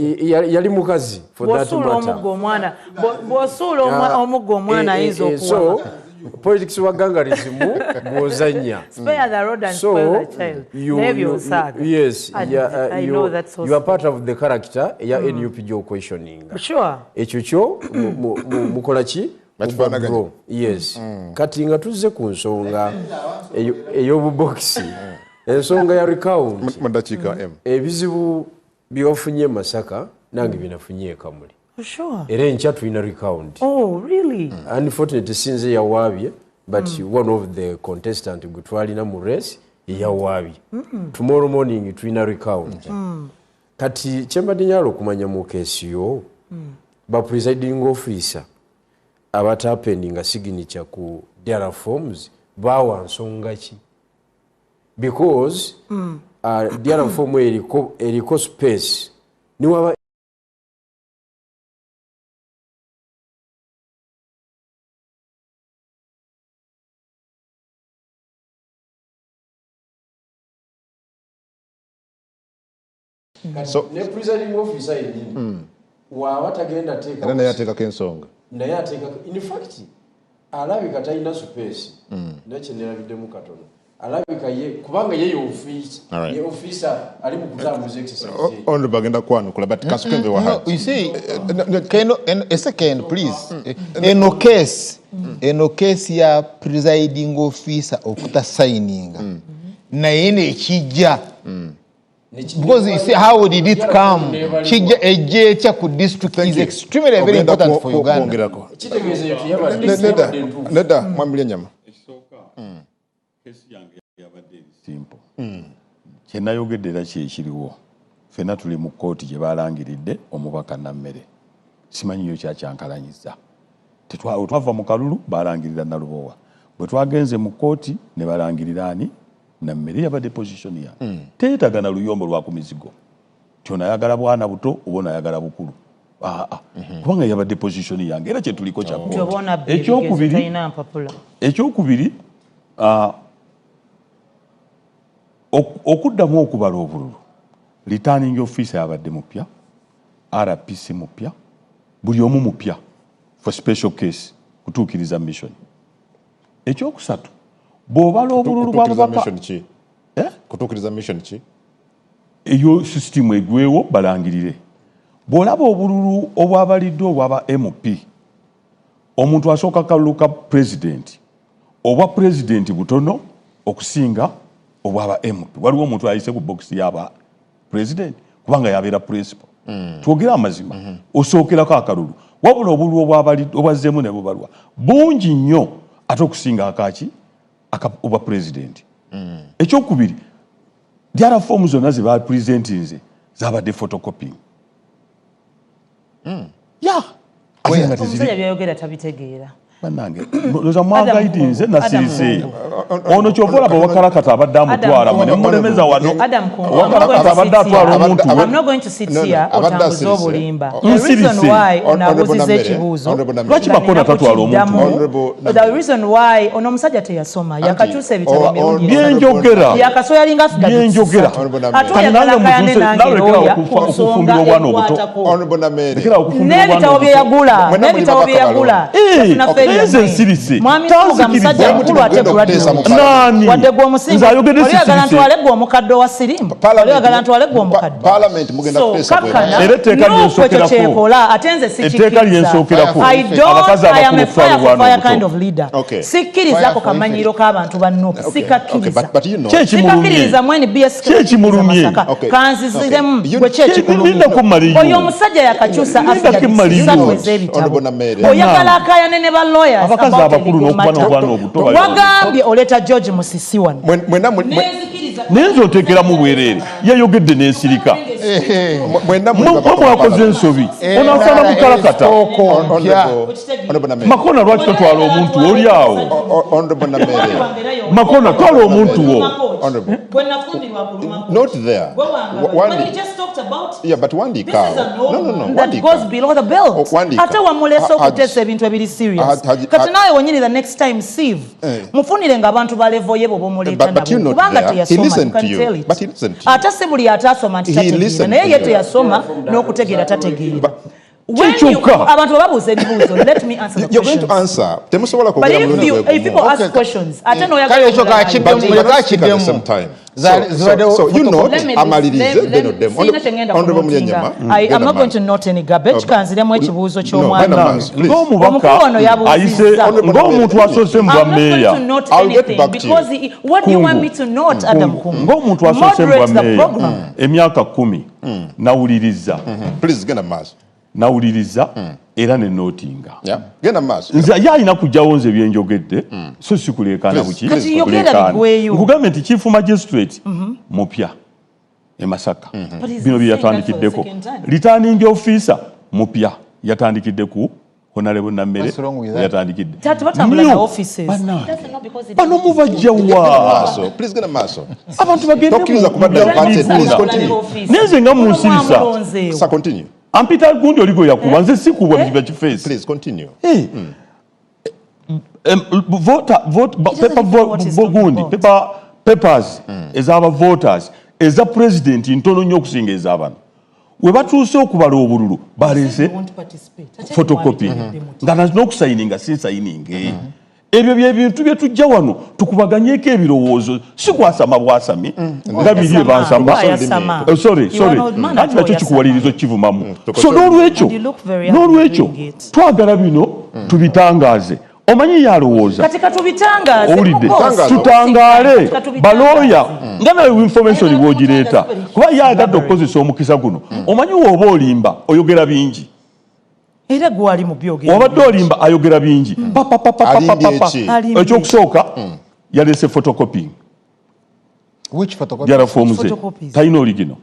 S3: yali mukazi
S6: bw'osuula omuggo omwana ayinza okuwa
S3: politics wa gangarism bw'ozanya yes you are part of the character ya NUP gyo questioning ekyo kyo mukola ki yes kati nga tuzze ku nsonga ey'obubokisi ensonga ya recount ebizibu byofunye Masaka nange binafunye Kamuli era enkya tulina recount unfortunately sinze yawaabye but one of the contestant gwe twalina mu race yawaabye tomorrow morning tulina recount kati kyembadde nyala okumanya mu keesi yo ba presiding officer abatapendinga signature ku data forms bawa nsonga ki because data form eriko space niwaba so ne presiding officer yenini waba tagenda teka
S2: era naye ateekako ensonga
S3: naye ateekako in fact alabika talina space nakyo nerabiddemu katono alabika ye kubanga ye officer ali mu kutambuza exercise
S2: on bagenda kwanukula but kasukembe wa
S5: no you see a second please eno case ya presiding officer okuta signing naye ne kijja because you see how did it come kijja ejje ku district is extremely very important for Uganda
S3: kitegeeze yetu yaba
S2: neda mwambile nyama
S4: kesi yange yabadde simple kyenayogedde era kyekiriwo fena tuli mu kooti gye balangiridde omubaka Nammere simanyiyo kyakyankalanyiza twava mu kalulu balangirira Nalubowa bwe twagenze mu kooti ne balangirira ani Nammere yabadde position ya teetaga na luyombo lwa ku mizigo tyonayagala bwana buto obona yagala bukulu kubanga yabadde position yange era kyetuliko kya ekyokubiri okuddamu okubala obululu returning officer yabadde mupya RPC mupya buli omu mupya for special case kutuukiriza mission ekyokusatu bw'obala obululu bw'abapapa
S2: kutuukiriza mission ki
S4: eyo system egwewo balangirire bw'olaba obululu obwabalidde obwaba MP omuntu asooka kalulu ka president obwa president butono okusinga obwaba MP waliwo omuntu ayise ku box yaba president kubanga yabeera principal twogera amazima osookerako akalulu wabula obululu obwazzeemu ne bubalwa bungi nnyo ate okusinga akaki obwa president ekyokubiri data form zonna ze ba presentinze zabadde photocopying
S6: omusajja byayogera tabitegeera
S4: banange loza mwagaidinze nasirise ono kyovola bawakalakata abadde amutwala mwe mulemeza wano wakalakata abadde atwala omuntu
S6: I'm not going to sit here otambuza obulimba the reason why onabuziza ekibuuzo
S4: lwaki bakona tatwala omuntu
S6: the reason why ono omusajja teyasoma yakakyusa ebitabo mirundi
S4: byenjogera
S6: yakasoya linga
S4: byenjogera okufumbira obwana obuto
S6: n'ebitabo bye yagula mwami Suga musajja mukulu ate wadde gw'omusinga oyagala ntwale gwe omukadde wa sirimu oyagala ntwale gwe omukadde
S2: parliament mugenda kuteesa
S6: nuko ekyo kyekola ate nze sikkiriza I am a fire kind of leader sikkirizako kamanyiro k'abantu ba nuupu sikakkiriza mwene bskmasaka kanziziremu gwe kyekimulumi oyo omusajja yakakyusa asatu ez'ebitabo oyagala akayane ne ballo lawyers
S4: abakazi
S6: about
S4: abakulu
S6: legal
S4: n'okuba n'obwana
S6: matter.
S4: obuto
S6: Wagambye oleta George Musisi wano.
S4: nenze oteekeramu bwereere yayogedde n'ensirika mwakoze ensobi onafaana mukalakata makona lwaki totwala omuntu oli awo makona twala omuntu wo
S2: Not there. Yeah, but Wandi Cow. No.
S6: That goes below the belt. Ate wamulesa okutesa ebintu ebiri serious. Kati nawe wonyini the next time sieve. Mufunire nga abantu ba level ye bobo muleta nabo. Kubanga teyasoma, you can tell it.
S2: But he listened to you.
S6: Ate se buli atasoma ntategeera. Naye ye teyasoma n'okutegeera tategeera. When you, abantu babuuza ebibuuzo, let me answer the
S2: You're
S6: questions.
S2: going to answer. Temusobola
S6: But if people ask questions, ate no
S2: at the same time. So you know, amalirize, they know them. Honorable Munyenyama.
S6: I'm not going to note any garbage. Kanziremu ekibuuzo ky'omwana.
S4: ng'omuntu asoose mu bammeeya
S2: I'll get back to you.
S6: Because what do you want me to note, Adam Kungu?
S4: ng'omuntu asoose mu bammeeya emyaka 10 nawuliriza
S2: Please, get a mass.
S4: nawuliriza era ne nootinga
S2: Yeah, get a mass.
S4: nze ye alina kujjawo nze byenjogedde so sikuleekaana buki
S6: Kati yogera
S4: kuleekaana.
S6: bigweyo.
S4: nkugambye nti chief magistrate mupya e Masaka
S6: But he's
S4: bino bye
S6: saying that for the
S4: yatandikiddeko
S6: second time.
S4: returning officer mupya yatandikidde ku honorable Nammere
S5: What's wrong with that?
S4: yatandikidde
S6: Tati batambula
S4: New.
S6: na offices.
S4: Bannange.
S6: That's not because it
S4: bano mubajjawa
S2: Maso. Please get a mass.
S4: abantu bagende
S2: Tokkiriza kubadde advantage. Please continue.
S4: nenze nga munsirisa
S2: Sir, continue.
S4: ampita gundi oliko yakuba nze sikubwa mu kiba kifeesi
S2: Please continue.
S4: papers ez'aba voters eza president ntono nnyo okusinga ez'abano we batuuse okubala obululu baleese photocopy nga n'okusayininga si sayininge ebyo byebintu bye tujja wano tukubaganyeko ebirowoozo si kwasama bwasami nga biri ebansamba sorry anti nakyo kikuwalirizo kivumamu so n'olwekyo twagala bino tubitangaaze omanyi yalowooza
S6: kati katubitangaze
S4: owulidde tutangaale balooya nga nawe information bw'ogireeta kuba yagadde okukozesa omukisa guno omanyi wooba olimba oyogera bingi
S6: era gwali mu byogero
S4: wabadde olimba ayogera bingi ekyokusooka yaleese photocopying
S5: Which photocopy?
S4: byala foomu ze talina oligino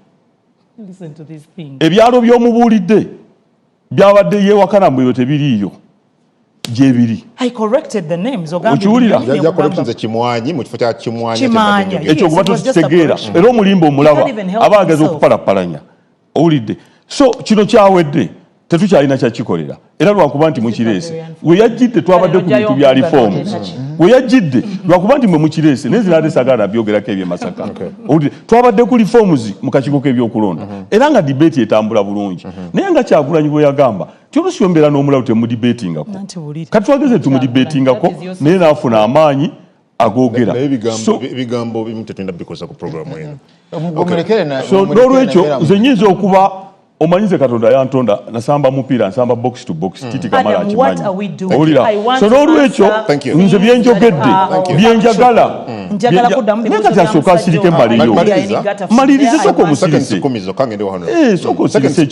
S4: ebyalo by'omubuulidde byabadde yeewakana mbweyo tebiriiyo gyebiri
S6: I corrected the names
S4: okiwulira
S2: Ya corrections Kimwanyi mu kifo kya Kimwanyi.
S6: Kimanya.
S4: ekyo kuba tokitegeera era omulimba omulaba aba ageza okupalapalanya owulidde so kino kyawedde tetukyalina kyakikolera era lwakuba nti mukireese we yajjidde twabadde ku bintu bya reforms we yajjidde lwakuba nti mwe mukireese neziraate sagala byogerako ebyemasaka owulidde twabadde ku reforms mu kakiiko k'ebyokulonda era nga debate etambula bulungi naye nga Kyagulanyi bwe yagamba ti oluusi yombeera n'omulalu temudibetingako kati twageze tumudibetingako naye naafuna amaanyi agoogera
S2: Ebigambo bimu tetulina bikosa ku programu eno.
S4: so n'olwekyo nze nyinza okuba omanyize Katonda yantonda nasamba mupiira nsamba box to box kiti kamala akimanyi owulira so n'olwekyo nze byenjogedde byenjagala naye kati asooka asirike malirizo malirize sooka omusirise
S2: Seconds 10 kange ndi 100.
S4: sooka osirise